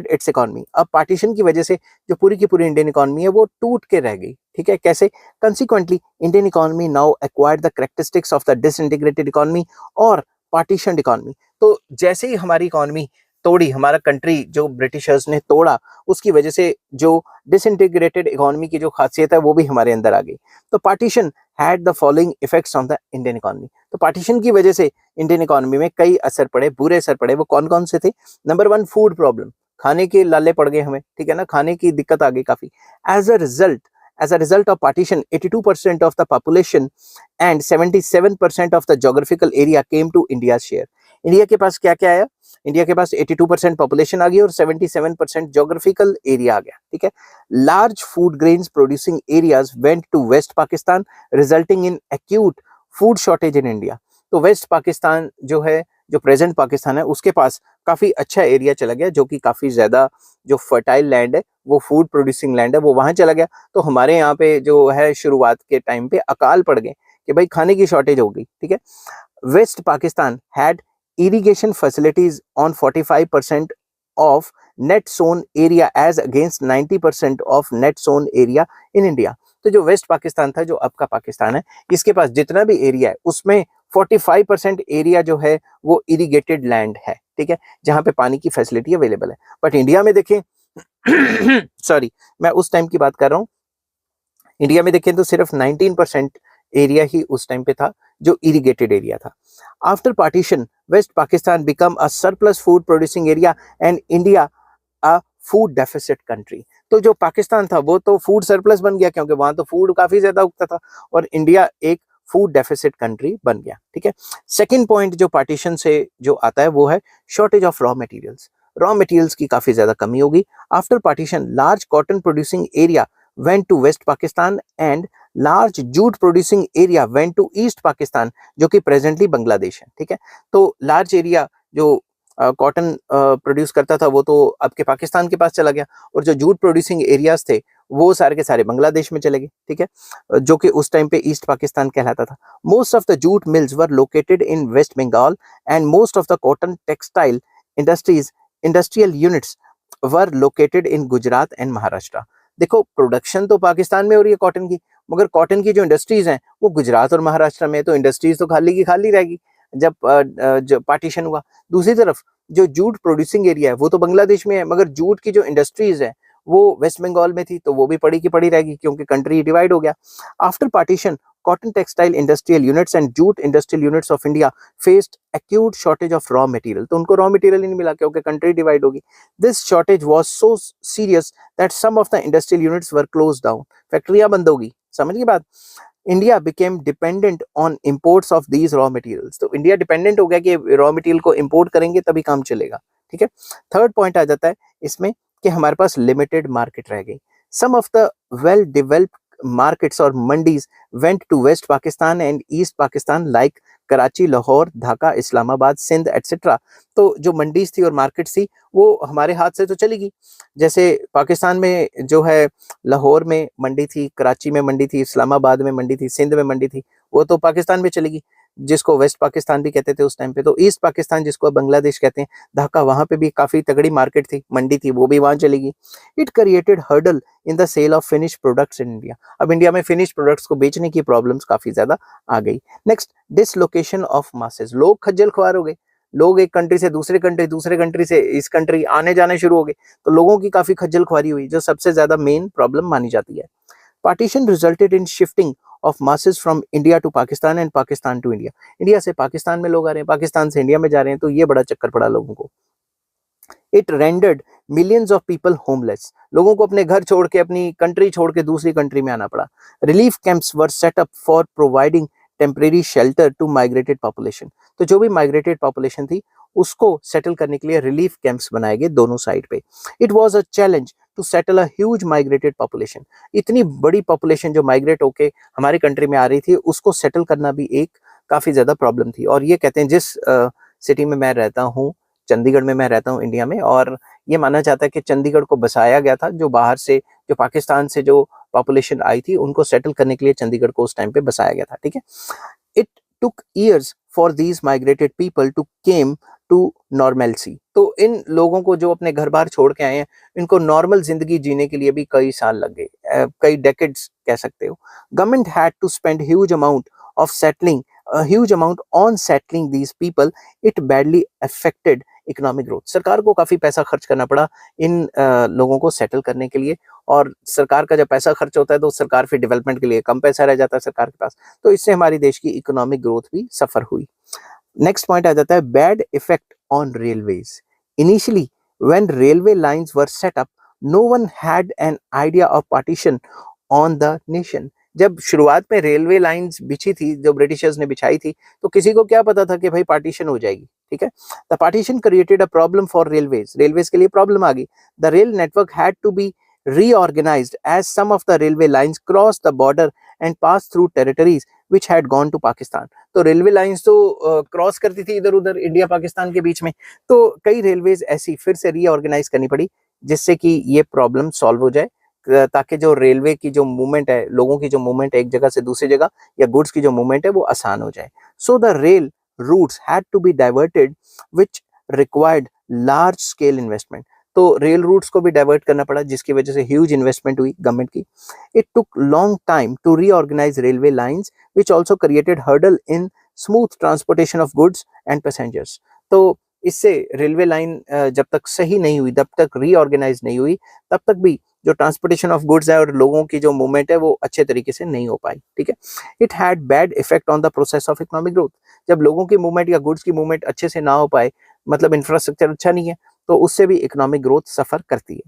its economy. अब पार्टीशन की वजह से जो पूरी की पूरी इंडियन इकोनॉमी है वो टूट के रह गई। ठीक है, कैसे? Consequently Indian economy now acquired the characteristics of the disintegrated economy और पार्टीशन इकोनॉमी। तो जैसे ही हमारी इकोनॉमी तोड़ी, हमारा कंट्री जो ब्रिटिशर्स ने तोड़ा, उसकी वजह से जो डिसइंटीग्रेटेड इकोनॉमी की जो खासियत है वो भी हमारे अंदर आ गई। तो partition had the following effects on the Indian economy. तो पार्टीशन की वजह से इंडियन इकोनॉमी में कई असर पड़े, बुरे असर पड़े। वो कौन कौन से थे? नंबर 1, फूड प्रॉब्लम, खाने के लाले पड़ गए हमें। ठीक है ना, खाने की दिक्कत आ गई काफी। As a result of partition 82% of the population and 77% of the geographical area came to India share. India के पास क्या क्या आया? इंडिया के पास 82% पॉपुलेशन आ गई और 77% जोग्राफिकल एरिया आ गया। ठीक है, large food grains producing areas went to West Pakistan resulting in acute food shortage in India. तो वेस्ट पाकिस्तान जो है, जो प्रेजेंट पाकिस्तान है, उसके पास काफी अच्छा एरिया चला गया जो कि काफी ज्यादा जो फर्टाइल लैंड है, वो फूड प्रोड्यूसिंग लैंड है, वो वहां चला गया। तो हमारे यहाँ पे जो है शुरुआत के टाइम पे अकाल पड़ गए कि भाई खाने की शॉर्टेज हो गई। ठीक है, West Pakistan had irrigation facilities on 45% of net sown area as against 90% of net sown area in India। तो जो वेस्ट पाकिस्तान था, जो अब का पाकिस्तान है, इसके पास जितना भी एरिया है उसमें 45% एरिया जो है वो इरिगेटेड लैंड है। ठीक है, जहां पे पानी की फैसिलिटी अवेलेबल है। बट इंडिया में देखें सॉरी, मैं उस टाइम की बात कर रहा हूँ, इंडिया में देखें तो सिर्फ 19% एरिया ही उस टाइम पे था जो इरिगेटेड एरिया था। After partition West Pakistan become a surplus food producing area and India a food deficit country. तो जो पाकिस्तान था वो तो फूड सरप्लस बन गया क्योंकि वहां तो फूड काफी ज्यादा उगता था और इंडिया एक फूड डेफिसिट कंट्री बन गया। ठीक है, सेकेंड पॉइंट जो पार्टीशन से जो आता है वो है shortage of raw materials. Raw materials की काफी ज्यादा कमी होगी। After partition large cotton producing area went to West Pakistan and large jute producing area went to East Pakistan जो कि प्रेजेंटली बांग्लादेश है। ठीक है, तो लार्ज एरिया जो कॉटन प्रोड्यूस करता था वो तो अब के पाकिस्तान के पास चला गया और जो जूट प्रोड्यूसिंग एरियाज थे वो सारे के सारे बांग्लादेश में चले गए। ठीक है, जो कि उस टाइम पे ईस्ट पाकिस्तान कहलाता था। Most of the jute mills were located in West Bengal and most of the cotton textile industrial units were located in Gujarat and Maharashtra. देखो, प्रोडक्शन तो पाकिस्तान में हो रही है कॉटन की, मगर कॉटन की जो इंडस्ट्रीज हैं वो गुजरात और महाराष्ट्र में। तो इंडस्ट्रीज तो खाली की खाली रहेगी जब पार्टीशन हुआ। दूसरी तरफ जो जूट प्रोड्यूसिंग एरिया है वो तो बांग्लादेश में है, मगर जूट की जो इंडस्ट्रीज है वो वेस्ट बंगाल में थी, तो वो भी पड़ी की पड़ी रहेगी क्योंकि कंट्री डिवाइड हो गया। After partition cotton textile industrial units and jute industrial units of India faced acute shortage of raw material. तो उनको रॉ मटेरियल ही नहीं मिला क्योंकि कंट्री डिवाइड होगी। This shortage was so serious that some of the industrial units were close down. फैक्ट्रियां बंद होगी, समझ की बात। India became dependent on imports of these raw materials. तो इंडिया डिपेंडेंट हो गया कि रॉ मटेरियल को इम्पोर्ट करेंगे तभी काम चलेगा। ठीक है, थर्ड पॉइंट आ जाता है इसमें कि हमारे पास लिमिटेड मार्केट रह गई। Some of the well developed markets or mandis went to West Pakistan and East Pakistan like Karachi, Lahore, Dhaka, Islamabad, Sindh etcetera. तो जो मंडीज थी और मार्केट्स थी वो हमारे हाथ से तो चली गई। जैसे पाकिस्तान में जो है लाहौर में मंडी थी, कराची में मंडी थी, इस्लामाबाद में मंडी थी, सिंध में मंडी थी, वो तो पाकिस्तान में चली गई, जिसको वेस्ट पाकिस्तान भी कहते थे उस टाइम पे। तो ईस्ट पाकिस्तान जिसको बांग्लादेश कहते हैं, ढाका, वहां पे भी काफी तगड़ी मार्केट थी, मंडी थी, वो भी वहां चली गई। It created hurdle in the sale of finish products in India. अब इंडिया में फिनिश प्रोडक्ट्स को बेचने की प्रॉब्लम्स काफी ज्यादा आ गई। Next, dislocation of masses. लोग खज्जल खुआर हो गए, लोग एक कंट्री से दूसरे कंट्री, दूसरे कंट्री से इस कंट्री आने जाने शुरू हो गए, तो लोगों की काफी खज्जल खुआरी हुई, जो सबसे ज्यादा मेन प्रॉब्लम मानी जाती है। Partition resulted in shifting of masses from India to Pakistan and Pakistan to India. India से पाकिस्तान में लोग आ रहे हैं, पाकिस्तान से इंडिया में जा रहे हैं, तो ये बड़ा चक्कर पड़ा लोगों को। It rendered millions of people homeless. लोगों को अपने घर छोड़ के, अपनी कंट्री छोड़ के दूसरी कंट्री में आना पड़ा। Relief camps were set up for providing temporary shelter to migrated population. तो जो भी माइग्रेटेड पॉपुलेशन थी उसको सेटल करने के लिए रिलीफ कैंप्स बनाए गए दोनों साइड पे। It was a challenge to settle a huge migrated population. इतनी बड़ी पॉपुलेशन जो माइग्रेट होके हमारी कंट्री में आ रही थी, उसको सेटल करना भी एक काफी ज्यादा प्रॉब्लम थी। और ये कहते हैं, जिस सिटी में मैं रहता हूँ, चंडीगढ़ में मैं रहता हूँ इंडिया में, और ये माना जाता है कि चंडीगढ़ को बसाया गया था, जो बाहर से, जो पाकिस्तान से जो पॉपुलेशन आई थी उनको सेटल करने के लिए चंडीगढ़ को उस टाइम पे बसाया गया था। ठीक है। It took years for these migrated people to came to normalcy. तो इन लोगों को जो अपने घर बार छोड़ के आए हैं, इनको नॉर्मल जिंदगी जीने के लिए भी कई साल लग गए, कई डेकेड्स कह सकते हो। Government had to spend huge amount of settling huge amount on settling these people. It badly affected economic growth. सरकार को काफी पैसा खर्च करना पड़ा इन लोगों को सेटल करने के लिए, और सरकार का जब पैसा खर्च होता है तो सरकार फिर डेवलपमेंट के लिए कम पैसा रह जाता है सरकार के पास, तो इससे हमारी देश की इकोनॉमिक ग्रोथ भी सफर हुई। नेक्स्ट पॉइंट आ जाता है bad effect on railways. Initially when railway lines were set up, no one had an idea of partition on the nation. जब शुरुआत में रेलवे लाइंस बिछी थी, जो ब्रिटिशर्स ने बिछाई थी, तो किसी को क्या पता था कि भाई पार्टीशन हो जाएगी। ठीक है। The partition created a problem for railways. Railways के लिए प्रॉब्लम आ गई। The rail network had to be reorganized as some of the railway lines crossed the border and passed through territories which had gone to Pakistan। तो railway lines तो cross करती थी इधर उधर इंडिया पाकिस्तान के बीच में, तो कई रेलवेज ऐसी फिर से रीऑर्गेनाइज करनी पड़ी, जिससे कि ये प्रॉब्लम सॉल्व हो जाए, ताकि जो रेलवे की जो मूवमेंट है, लोगों की जो मूवमेंट है एक जगह से दूसरी जगह, या गुड्स की जो मूवमेंट है वो आसान हो जाए। So the rail routes had to be diverted which required large scale investment. तो रेल रूट्स को भी डाइवर्ट करना पड़ा, जिसकी वजह से ह्यूज इन्वेस्टमेंट हुई गवर्नमेंट की। It took long time to reorganize railway lines which also created hurdle in smooth transportation of goods and passengers. तो इससे रेलवे लाइन जब तक सही नहीं हुई, जब तक रीऑर्गेनाइज नहीं हुई, तब तक भी जो ट्रांसपोर्टेशन ऑफ गुड्स है और लोगों की जो मूवमेंट है वो अच्छे तरीके से नहीं हो पाई। ठीक है। It had bad effect on the process of economic growth. जब लोगों की मूवमेंट या गुड्स की मूवमेंट अच्छे से ना हो पाए, मतलब इंफ्रास्ट्रक्चर अच्छा नहीं है, तो उससे भी इकोनॉमिक ग्रोथ सफर करती है।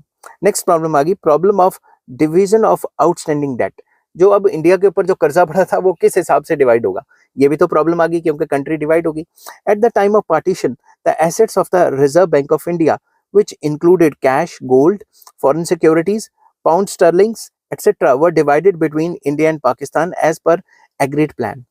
नेक्स्ट प्रॉब्लम आ गई, problem of division of outstanding date. जो अब इंडिया के ऊपर जो कर्जा पड़ा था वो किस हिसाब से डिवाइड होगा, ये भी तो प्रॉब्लम आ गई, क्योंकि कंट्री डिवाइड होगी। Eight the time of partition, the assets of the reserve bank of India which included cash, gold, foreign securities, pound sterlings, etc. were divided between India and Pakistan as per agreed plan।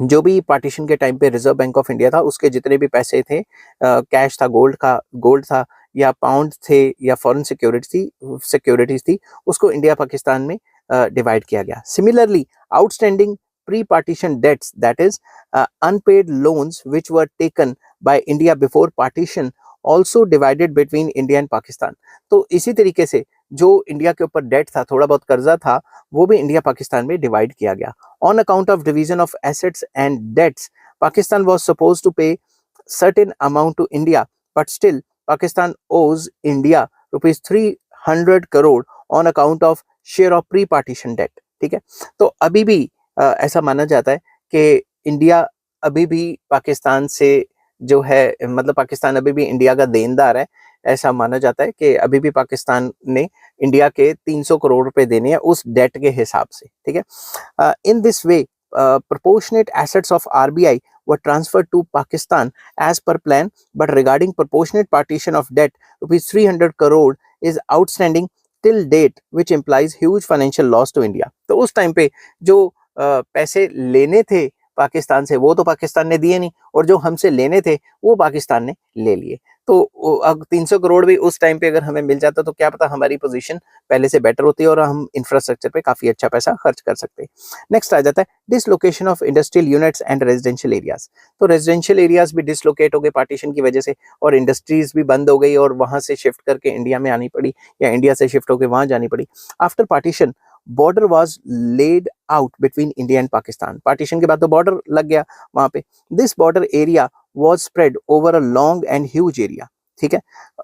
जो भी partition के time पे reserve bank of India था, उसके जितने भी पैसे थे, कैश था, गोल्ड था, या पाउंड थे, या फॉरेन सिक्योरिटीज थी, उसको इंडिया पाकिस्तान में डिवाइड किया गया। Similarly outstanding pre partition debts, that is unpaid loans which were taken by India before partition, also divided between India and Pakistan. तो इसी तरीके से जो इंडिया के ऊपर डेट था, थोड़ा बहुत कर्जा था, वो भी इंडिया पाकिस्तान में डिवाइड किया गया। On account of division of assets and debts, Pakistan was supposed to pay certain amount to India, but still Pakistan owes India rupees 300 crore on account of share of pre-partition debt। ठीक है। तो अभी भी ऐसा माना जाता है कि इंडिया अभी भी पाकिस्तान से जो है, मतलब पाकिस्तान अभी भी इंडिया का देनदार है। ऐसा माना जाता है कि अभी भी पाकिस्तान ने इंडिया के 300 करोड़ रुपए देने हैं उस डेट के हिसाब से। ठीक है। In this way proportionate assets of RBI were transferred to Pakistan as per plan, but regarding proportionate partition of debt, rupees 300 crore is outstanding till date which implies huge financial loss to India. तो उस time पे जो पैसे लेने थे पाकिस्तान से वो तो पाकिस्तान ने दिए नहीं, और जो हमसे लेने थे वो पाकिस्तान ने ले लिए। तो अब 300 करोड़ भी उस टाइम पे अगर हमें मिल जाता तो क्या पता हमारी पोजीशन पहले से बेटर होती है और हम इंफ्रास्ट्रक्चर पे काफी अच्छा पैसा खर्च कर सकते। नेक्स्ट आ जाता है dislocation of industrial units and residential areas. तो रेजिडेंशियल एरियाज भी डिसलोकेट हो गए पार्टीशन की वजह से, और इंडस्ट्रीज भी बंद हो गई और वहां से शिफ्ट करके इंडिया में आनी पड़ी, या इंडिया से शिफ्ट होकर वहां जानी पड़ी। After partition border was laid out between India and Pakistan. Partition के बाद तो बॉर्डर लग गया वहां पे। This border area was spread over a long and huge area. ठीक है,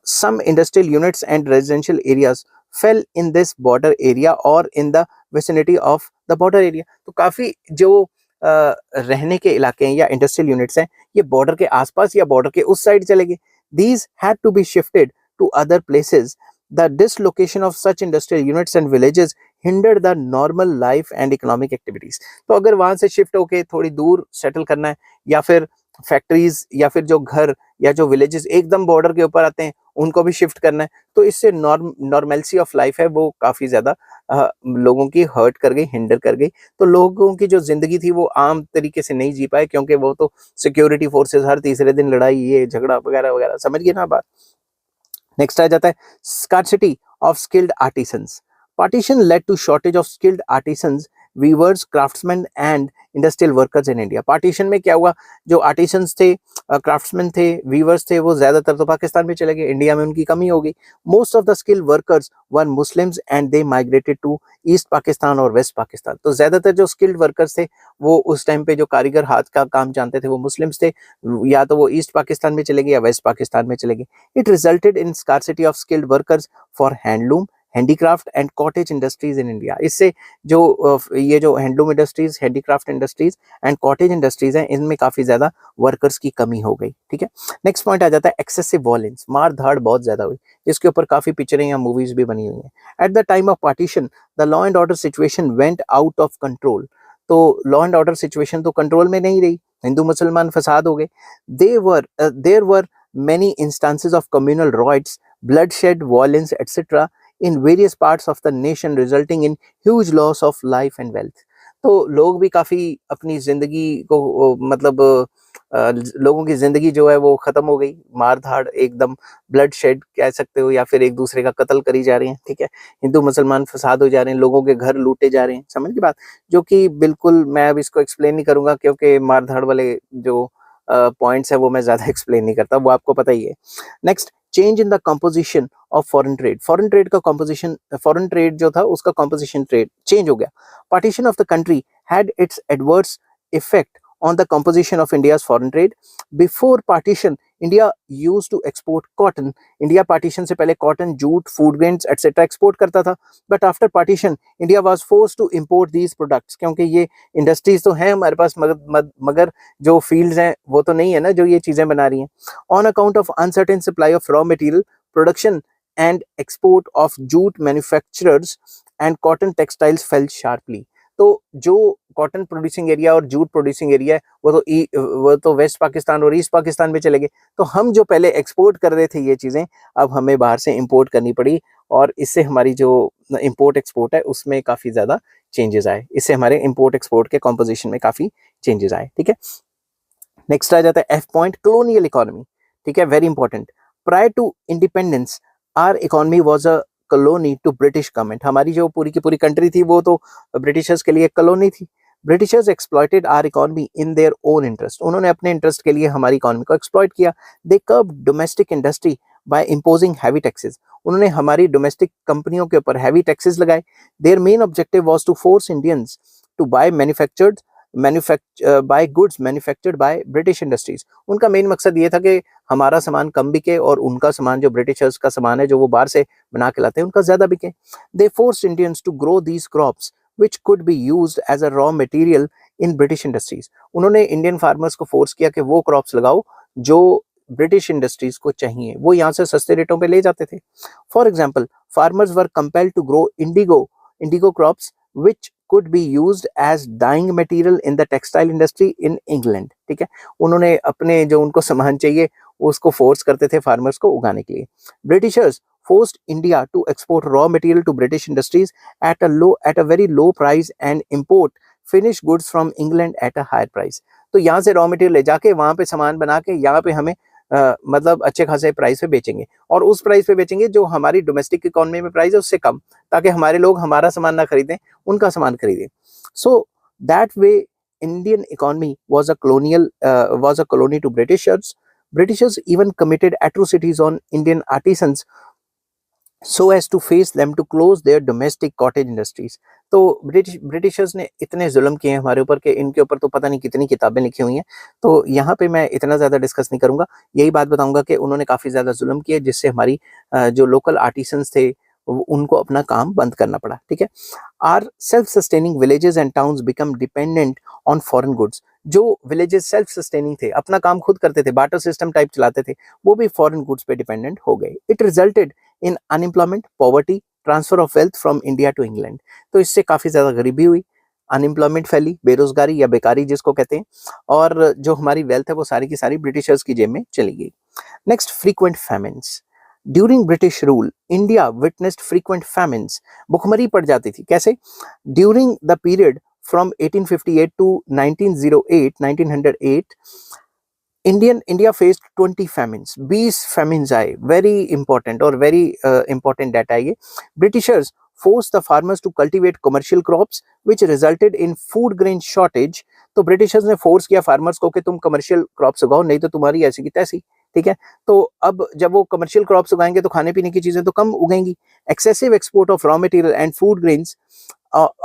some industrial units and residential areas fell in this border area और in the vicinity of the border area. तो काफी जो रहने के इलाके हैं या इंडस्ट्रियल यूनिट्स हैं ये बॉर्डर के आसपास या बॉर्डर के उस साइड चले गए। These had to be shifted to other places. The dislocation of such industrial units and villages hindered the normal life and economic activities। तो अगर वहां से शिफ्ट होके थोड़ी दूर सेटल करना है, या फिर फैक्ट्रीज या फिर जो घर या जो विलेजेस एकदम बॉर्डर के ऊपर आते हैं उनको भी शिफ्ट करना है, तो इससे नॉर्मलसी ऑफ लाइफ है वो काफी ज्यादा लोगों की हर्ट कर गई, हिंडर कर गई। तो लोगों की जो जिंदगी थी वो आम तरीके से नहीं जी पाए, क्योंकि वो तो सिक्योरिटी फोर्सेस हर तीसरे दिन लड़ाई, ये झगड़ा वगैरह वगैरह, समझ गए ना बात। नेक्स्ट आ जाता है scarcity of skilled artisans. Partition led to shortage of skilled artisans, weavers, craftsman and industrial workers in India. Partition में क्या हुआ, जो आर्टिसंस थे, क्राफ्ट्समैन थे, वीवर्स थे, वो ज्यादातर तो पाकिस्तान में चले गए, इंडिया में उनकी कमी हो गई। Most of the skilled workers were Muslims and they migrated to East Pakistan और वेस्ट पाकिस्तान। तो ज्यादातर जो स्किल्ड वर्कर्स थे वो उस टाइम पे जो कारीगर हाथ का काम जानते थे वो मुस्लिम्स थे, या तो वो ईस्ट पाकिस्तान में चले गए या वेस्ट पाकिस्तान में चले गए। It resulted in scarcity of skilled workers for handloom, handicraft and cottage industries in India। इससे जो ये जो handloom industries, handicraft industries and cottage industries हैं इनमें काफी ज्यादा वर्कर्स की कमी हो गई। ठीक है, नेक्स्ट पॉइंट आ जाता है एक्सेसिव वॉयलेंस। मार धाड़ बहुत ज्यादा हुई, जिसके ऊपर काफी पिक्चरें या मूवीज भी बनी हुई हैं। Eight the time of partition the law and order situation went out of control. तो लॉ एंड ऑर्डर सिचुएशन तो कंट्रोल में नहीं रही, हिंदू मुसलमान फसाद हो गए। देर वर many instances of communal riots, bloodshed, violence, etc. in various parts of the nation, resulting in huge loss of life and wealth। तो लोग भी काफी अपनी जिंदगी को मतलब लोगों की जिंदगी जो है वो खत्म हो गई, मार धाड़ एकदम, ब्लड शेड कह सकते हो, या फिर एक दूसरे का कत्ल करी जा रही है। ठीक है, हिंदू मुसलमान फसाद हो जा रहे हैं, लोगों के घर लूटे जा रहे हैं, समझ की बात, जो कि बिल्कुल मैं अब इसको एक्सप्लेन नहीं करूंगा, क्योंकि मार धाड़ वाले जो पॉइंट्स है वो मैं ज्यादा एक्सप्लेन नहीं करता, वो आपको पता ही है। Next, change in the composition of foreign trade. Foreign trade का कंपोजिशन, फॉरेन ट्रेड जो था उसका कंपोजिशन ट्रेड चेंज हो गया। Partition of the country had it's adverse effect on the composition of India's foreign trade. Before partition, India used to export cotton. India partition से पहले cotton, jute, food grains, etc. export करता था. But after partition, India was forced to import these products, क्योंकि ये industries तो हैं हमारे पास, मगर जो fields हैं वो तो नहीं है ना जो ये चीजें बना रही हैं। On account of uncertain supply of raw material, production and export of jute manufacturers and cotton textiles fell sharply। तो जो कॉटन प्रोड्यूसिंग एरिया और जूट प्रोड्यूसिंग एरिया है वो तो वेस्ट पाकिस्तान और ईस्ट पाकिस्तान में चले गए। तो हम जो पहले एक्सपोर्ट कर रहे थे ये चीजें, अब हमें बाहर से इंपोर्ट करनी पड़ी, और इससे हमारी जो इंपोर्ट एक्सपोर्ट है उसमें काफी ज्यादा चेंजेस आए, इससे हमारे इंपोर्ट एक्सपोर्ट के कॉम्पोजिशन में काफी चेंजेस आए। ठीक है, नेक्स्ट आ जाता है एफ पॉइंट, कॉलोनियल इकोनॉमी। ठीक है, very important. Prior to independence our economy was a colony to British government. हमारी जो पूरी की पूरी कंट्री थी वो तो ब्रिटिशर्स के लिए कॉलोनी थी। Britishers exploited our economy in their own interest. उन्होंने अपने इंटरेस्ट के लिए हमारी इकोनॉमी को एक्सप्लॉइट किया। They curb domestic industry by imposing heavy taxes. उन्होंने हमारी डोमेस्टिक कंपनियों के ऊपर हैवी टैक्सेस लगाए। Their main objective was to force Indians to buy buy goods manufactured by British industries. उनका मेन मकसद ये था कि हमारा सामान कम बिके और उनका सामान, जो ब्रिटिशर्स का सामान है जो वो बाहर से बना के लाते हैं, उनका ज्यादा बिके। They forced Indians to grow these crops which could be used as a raw material in British industries। उन्होंने इंडियन फार्मर्स को फोर्स किया कि वो क्रॉप्स लगाओ जो ब्रिटिश इंडस्ट्रीज को चाहिए, वो यहाँ से सस्ते रेटों पे ले जाते थे। For example, farmers were compelled to grow indigo crops which could be used as dyeing material in the textile industry in England। ठीक है, उन्होंने अपने जो उनको सामान चाहिए उसको फोर्स करते थे फार्मर्स को उगाने के लिए। Britishers forced India to export raw material to British industries at a very low price and import finished goods from England at a higher price. तो यहाँ से रॉ मटेरियल ले जाके वहाँ पे सामान बना के यहाँ पे हमें मतलब अच्छे खासे प्राइस पे बेचेंगे, और उस प्राइस पे बेचेंगे जो हमारी डोमेस्टिक इकोनॉमी में प्राइस है उससे कम, ताकि हमारे लोग हमारा सामान ना खरीदें, उनका सामान खरीदें. So that way Indian economy was a colony to Britishers. Britishers even committed atrocities on Indian artisans so as to face them to close their domestic cottage industries. तो ब्रिटिशर्स ने इतने जुल्म किए हैं हमारे ऊपर कि इनके ऊपर तो पता नहीं कितनी किताबें लिखी हुई हैं. तो यहाँ पे मैं इतना ज़्यादा डिस्कस नहीं करूँगा, यही बात बताऊँगा कि उन्होंने काफ़ी ज़्यादा जुल्म किए जिससे हमारी जो लोकल आर्टिसंस थे उनको अपना काम बंद करना पड़ा. ठीक है. Our self sustaining villages and towns become dependent on foreign goods. जो विलेजेस सेल्फ सस्टेनिंग थे, अपना काम खुद करते थे, बार्टर सिस्टम टाइप चलाते थे, वो भी फॉरेन गुड्स पे डिपेंडेंट हो गए. It resulted in unemployment, poverty, transfer of wealth from India to England. तो इससे काफ़ी ज़्यादा गरीबी हुई, अनएम्प्लॉयमेंट फैली, बेरोजगारी या बेकारी जिसको कहते हैं, और जो हमारी वेल्थ है वो सारी की सारी ब्रिटिशर्स की जेब में चली गई. Next, frequent famines. During British rule India witnessed frequent famines. भुखमरी पड़ जाती थी. कैसे? During the period from 1858 to 1908 India faced 20 famines. 20 famines आए. वेरी इंपॉर्टेंट और वेरी इंपॉर्टेंट डाटा है ये. Britishers forced the farmers to cultivate commercial crops which resulted in food grain shortage. तो ब्रिटिशर्स ने फोर्स किया फार्मर्स को कि तुम कमर्शियल क्रॉप्स उगाओ, नहीं तो तुम्हारी ऐसी की तैसी. ठीक है. तो अब जब वो कमर्शियल क्रॉप्स उगाएंगे तो खाने पीने की चीजें तो कम उगेंगी. Excessive export of raw material and food grains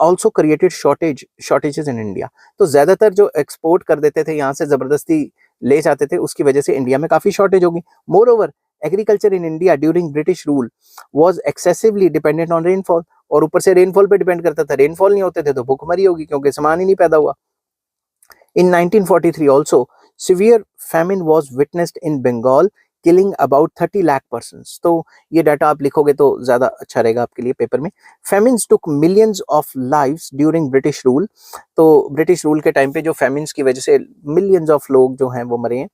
also created shortages in India. तो ज्यादातर जो एक्सपोर्ट कर देते थे यहाँ से जबरदस्ती ले जाते थे, उसकी वजह से इंडिया में काफी शॉर्टेज होगी. More over, agriculture in India during British rule was excessively dependent on rainfall. और ऊपर से रेनफॉल पे डिपेंड करता था. रेनफॉल नहीं होते थे तो भूखमरी होगी क्योंकि सामान ही नहीं पैदा हुआ. In 1943 also, severe famine was witnessed in Bengal, killing about 30 lakh persons. तो ये डाटा आप लिखोगे तो ज़्यादा अच्छा रहेगा आपके लिए पेपर में. Famines took millions of lives during British rule. तो ब्रिटिश रूल के टाइम पे जो famines की वजह से millions of लोग जो हैं वो मरे हैं.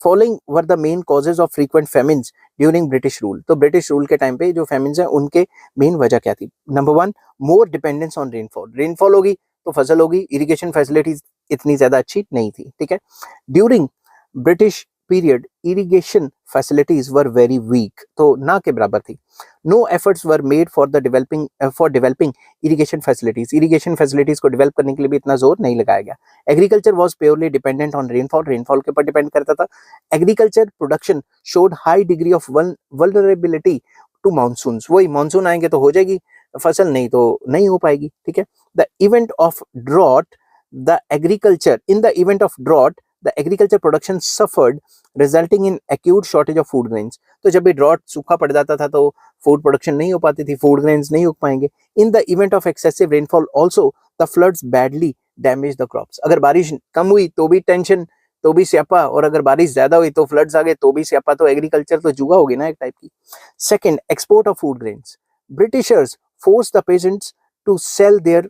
Following were the main causes of frequent famines during British rule. तो ब्रिटिश रूल के टाइम पे जो famines हैं उनके मेन वजह क्या थी? Number 1, more dependence on rainfall. Rainfall होगी तो फसल होगी. इरिगेशन फैसिलिटीज इतनी ज्यादा अच्छी नहीं थी. ठीक है. During British period irrigation facilities were very weak. तो ना के बराबर थी. No efforts were made for developing irrigation facilities. Irrigation facilities को डेवलप करने के लिए भी इतना जोर नहीं लगाया गया. Agriculture was purely dependent on rainfall. Rainfall के ऊपर डिपेंड करता था. Agriculture production showed high degree of vulnerability to monsoons. वही मानसून आएंगे तो हो जाएगी फसल, नहीं तो नहीं हो पाएगी. ठीक है. The event of drought the event of drought, the agriculture production suffered, resulting in acute shortage of food grains. तो जब भी ड्रॉट सूखा पड़ जाता था तो फूड प्रोडक्शन नहीं हो पाती थी, फूड ग्रेन्स नहीं उग पाएंगे. In the event of excessive rainfall also the floods badly damage the crops. अगर बारिश कम हुई तो भी टेंशन, तो भी स्यापा, और अगर बारिश ज्यादा हुई तो फ्लड्स आ गए तो भी स्यापा. तो एग्रीकल्चर तो जुआ होगी ना एक टाइप की. Second, export of food grains. Britishers force the peasants to sell their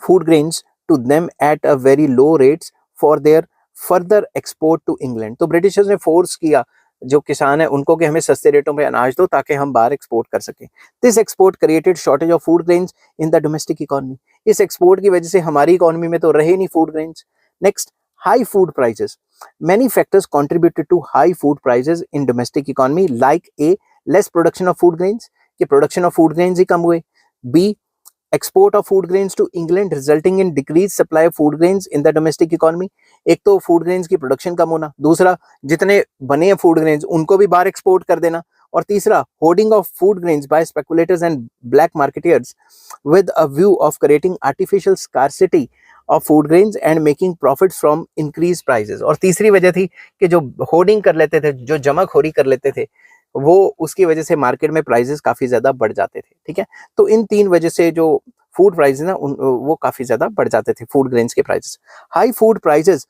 food grains to them at a very low rates for their further export to England. तो ब्रिटिशर्स ने फोर्स किया जो किसान है उनको कि हमें सस्ते रेटों पे अनाज दो ताकि हम बाहर एक्सपोर्ट कर सकें. This export created shortage of food grains in the domestic economy. इस एक्सपोर्ट की वजह से हमारी इकोनॉमी में तो रहे नहीं food grains. Next, high food prices. Many factors contributed to high food prices in domestic economy like A, less production of food grains, कि production of food grains ही कम हुए. B, export of food grains to England resulting in decreased supply of food grains in the domestic economy. एक तो food grains की production कम होना, दूसरा जितने बने हैं food grains उनको भी बाहर export कर देना, और तीसरा hoarding of food grains by speculators and black marketeers with a view of creating artificial scarcity of food grains and making profits from increased prices. और तीसरी वजह थी कि जो hoarding कर लेते थे, जो जमाखोरी कर लेते थे, वो उसकी वजह से मार्केट में प्राइसेस काफी ज्यादा बढ़ जाते थे. ठीक है. तो इन तीन वजह से जो फूड प्राइसेस ना वो काफी ज्यादा बढ़ जाते थे, फूड ग्रेन्स के prices. High food prices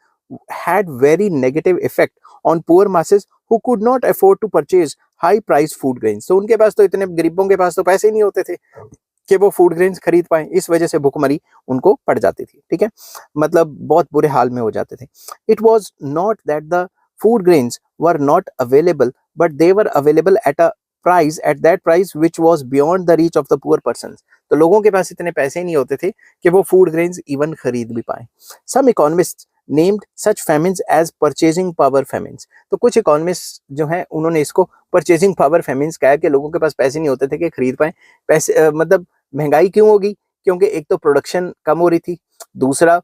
had very negative effect on poor masses who could not afford to purchase high price food grains. तो उनके पास तो इतने गरीबों के पास तो पैसे ही नहीं होते थे कि वो फूड ग्रेन्स खरीद पाए. इस वजह से भुखमरी उनको पड़ जाती थी. ठीक है. मतलब बहुत बुरे हाल में हो जाते थे. It was not that the food grains were not available, but they were available at a price at that price which was beyond the reach of the poor person. तो लोगों के पास इतने पैसे नहीं होते थे कि वो फूड ग्रेन्स इवन खरीद भी पाए। Some economists named such famines as purchasing power famines. तो कुछ इकोनॉमिस्ट जो हैं उन्होंने इसको परचेजिंग पावर फेमिन्स कहा कि लोगों के पास पैसे नहीं होते थे कि खरीद पाए। पैसे मतलब महंगाई क्यों होगी? क्योंकि एक तो प्रोडक्शन कम हो रही थी, दूसरा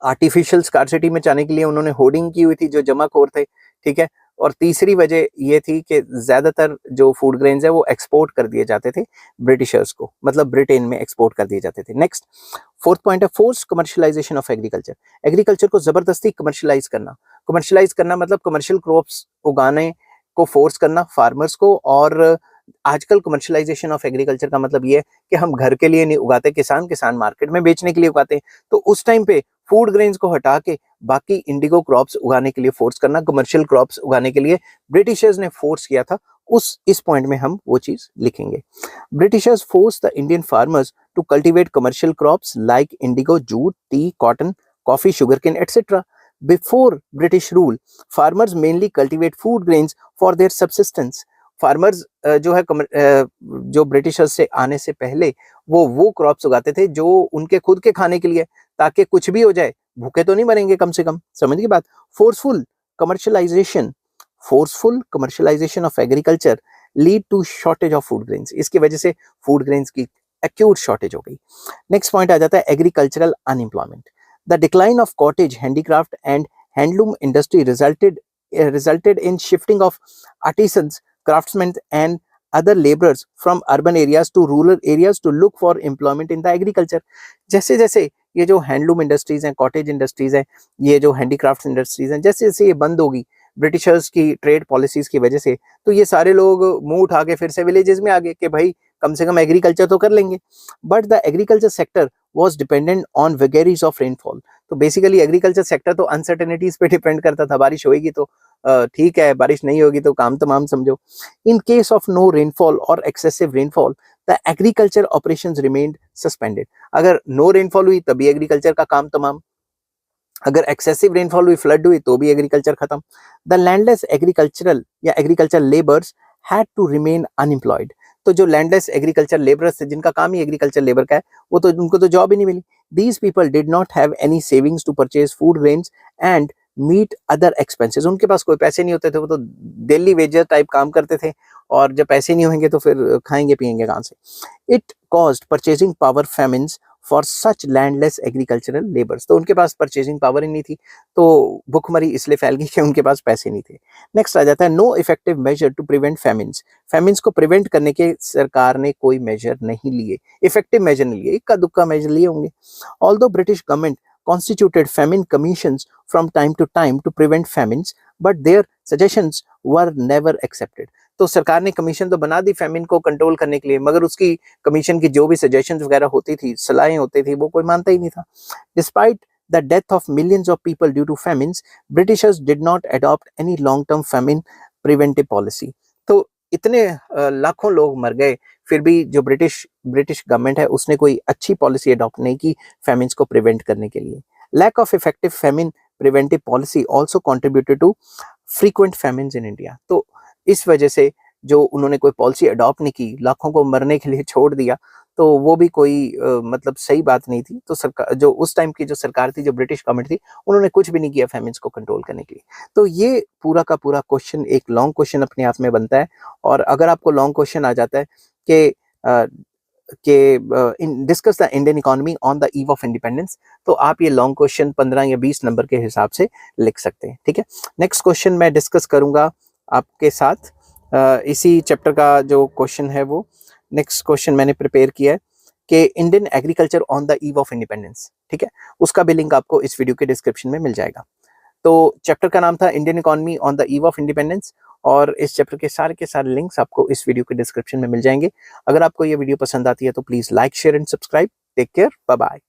आर्टिफिशियल स्कार्सिटी में जाने के लिए उन्होंने होर्डिंग की हुई थी जो जमाखोर थे, ठीक है। और तीसरी वजह ये थी कि ज्यादातर जो फूड ग्रेन्स है वो एक्सपोर्ट कर दिए जाते थे ब्रिटिशर्स को, मतलब ब्रिटेन में एक्सपोर्ट कर दिए जाते थे। नेक्स्ट फोर्थ पॉइंट है force commercialisation of agriculture. Agriculture को जबरदस्ती कमर्शियलाइज करना। कमर्शियलाइज करना मतलब कमर्शियल क्रॉप्स उगाने को फोर्स करना फार्मर्स को। और आजकल कमर्शियलाइजेशन ऑफ एग्रीकल्चर का मतलब ये है कि हम घर के लिए नहीं उगाते, किसान मार्केट में बेचने के लिए उगाते हैं। तो उस टाइम पे फूड ग्रेन्स को हटा के बाकी इंडिगो क्रॉप्स उगाने के लिए फोर्स करना, कमर्शियल क्रॉप्स उगाने के लिए ब्रिटिशर्स ने फोर्स किया था। इस पॉइंट में हम वो चीज लिखेंगे। Britishers force the Indian farmers to cultivate commercial crops like indigo, jute, tea, cotton, coffee, sugarcane etcetera. Before British rule farmers mainly cultivate food grains for their subsistence. Farmers जो है जो ब्रिटिशर्स से आने से पहले वो क्रॉप्स उगाते थे जो उनके खुद के खाने के लिए, ताकि कुछ भी हो जाए भूखे तो नहीं मरेंगे कम से कम। समझ की बात। Forceful commercialization of agriculture lead to shortage of food grains. इसकी वजह से फूड ग्रेन्स की एक्यूट शॉर्टेज हो गई। नेक्स्ट पॉइंट आ जाता है agricultural unemployment. The decline of cottage, handicraft and handloom industry resulted in shifting of artisans, craftsmen and other laborers from urban areas to rural areas to look for employment in the agriculture। जैसे जैसे ये जो handloom industries हैं, cottage industries हैं, ये जो handicraft industries हैं, जैसे जैसे ये बंद होगी ब्रिटिशर्स की ट्रेड पॉलिसीज की वजह से, तो ये सारे लोग मुंह उठा के फिर से विलेजेस में आ गए कि भाई कम से कम एग्रीकल्चर तो कर लेंगे। But the agriculture sector was dependent on vagaries of rainfall. तो बेसिकली एग्रीकल्चर सेक्टर तो अनसर्टेनिटीज पे डिपेंड करता था। बारिश होगी तो ठीक है, बारिश नहीं होगी तो काम तमाम समझो। In case of no rainfall और excessive rainfall the agriculture operations remained suspended. अगर नो रेनफॉल हुई तभी एग्रीकल्चर का काम तमाम, अगर एक्सेसिव रेनफॉल हुई, फ्लड हुई तो भी एग्रीकल्चर खत्म। द लैंडलेस एग्रीकल्चरल या agriculture labours had to remain unemployed. तो जो लैंडलेस एग्रीकल्चर लेबर्स थे जिनका काम ही एग्रीकल्चर लेबर का है, वो तो उनको तो जॉब ही नहीं मिली। These people did not have any savings to purchase food grains and meet other expenses. उनके पास कोई पैसे नहीं होते थे, वो तो डेली वेजर टाइप काम करते थे, और जब पैसे नहीं होंगे तो फिर खाएंगे पिएंगे कहाँ से। It caused purchasing power famines for such landless agricultural labours. तो उनके पास परचेजिंग पावर ही नहीं थी, तो भुखमरी इसलिए फैल गई कि उनके पास पैसे नहीं थे। नेक्स्ट आ जाता है no effective measure to prevent famines. Famines को प्रिवेंट करने के सरकार ने कोई मेजर नहीं लिए, इफेक्टिव मेजर नहीं लिए, इक्का दुक्का मेजर लिए होंगे। Although British government constituted famine commissions from time to time to prevent famines, but their suggestions were never accepted। तो सरकार ने कमीशन तो बना दी फेमिन को कंट्रोल करने के लिए, मगर उसकी कमीशन की जो भी सजेशंस वगैरह होती थी, सलाहें होती थी, वो कोई मानता ही नहीं था। Despite the death of millions of people due to famines, Britishers did not adopt any long term famine preventive policy. तो इतने लाखों लोग मर गए, फिर भी जो ब्रिटिश गवर्नमेंट है उसने कोई अच्छी पॉलिसी अडॉप्ट नहीं की फेमिन्स को प्रिवेंट करने के लिए। Lack of effective famine preventive policy also contributed to frequent famines in India. तो इस वजह से जो उन्होंने कोई पॉलिसी अडॉप्ट नहीं की, लाखों को मरने के लिए छोड़ दिया, तो वो भी कोई मतलब सही बात नहीं थी। तो सरकार, जो उस टाइम की जो सरकार थी, जो ब्रिटिश गवर्नमेंट थी, उन्होंने कुछ भी नहीं किया फेमिन्स को कंट्रोल करने के लिए। तो ये पूरा का पूरा क्वेश्चन एक लॉन्ग क्वेश्चन अपने आप में बनता है। और अगर आपको लॉन्ग क्वेश्चन आ जाता है कि discuss the Indian economy on the eve of independence, तो आप ये लॉन्ग क्वेश्चन 15 या 20 नंबर के हिसाब से लिख सकते हैं। ठीक है, नेक्स्ट क्वेश्चन मैं डिस्कस करूंगा आपके साथ। इसी चैप्टर का जो क्वेश्चन है वो नेक्स्ट क्वेश्चन मैंने प्रिपेयर किया है कि Indian agriculture on the eve of independence. ठीक है, उसका भी लिंक आपको इस वीडियो के डिस्क्रिप्शन में मिल जाएगा। तो चैप्टर का नाम था Indian economy on the eve of independence, और इस चैप्टर के सारे लिंक्स आपको इस वीडियो के डिस्क्रिप्शन में मिल जाएंगे। अगर आपको ये वीडियो पसंद आती है तो please like, share and subscribe. Take care, bye bye.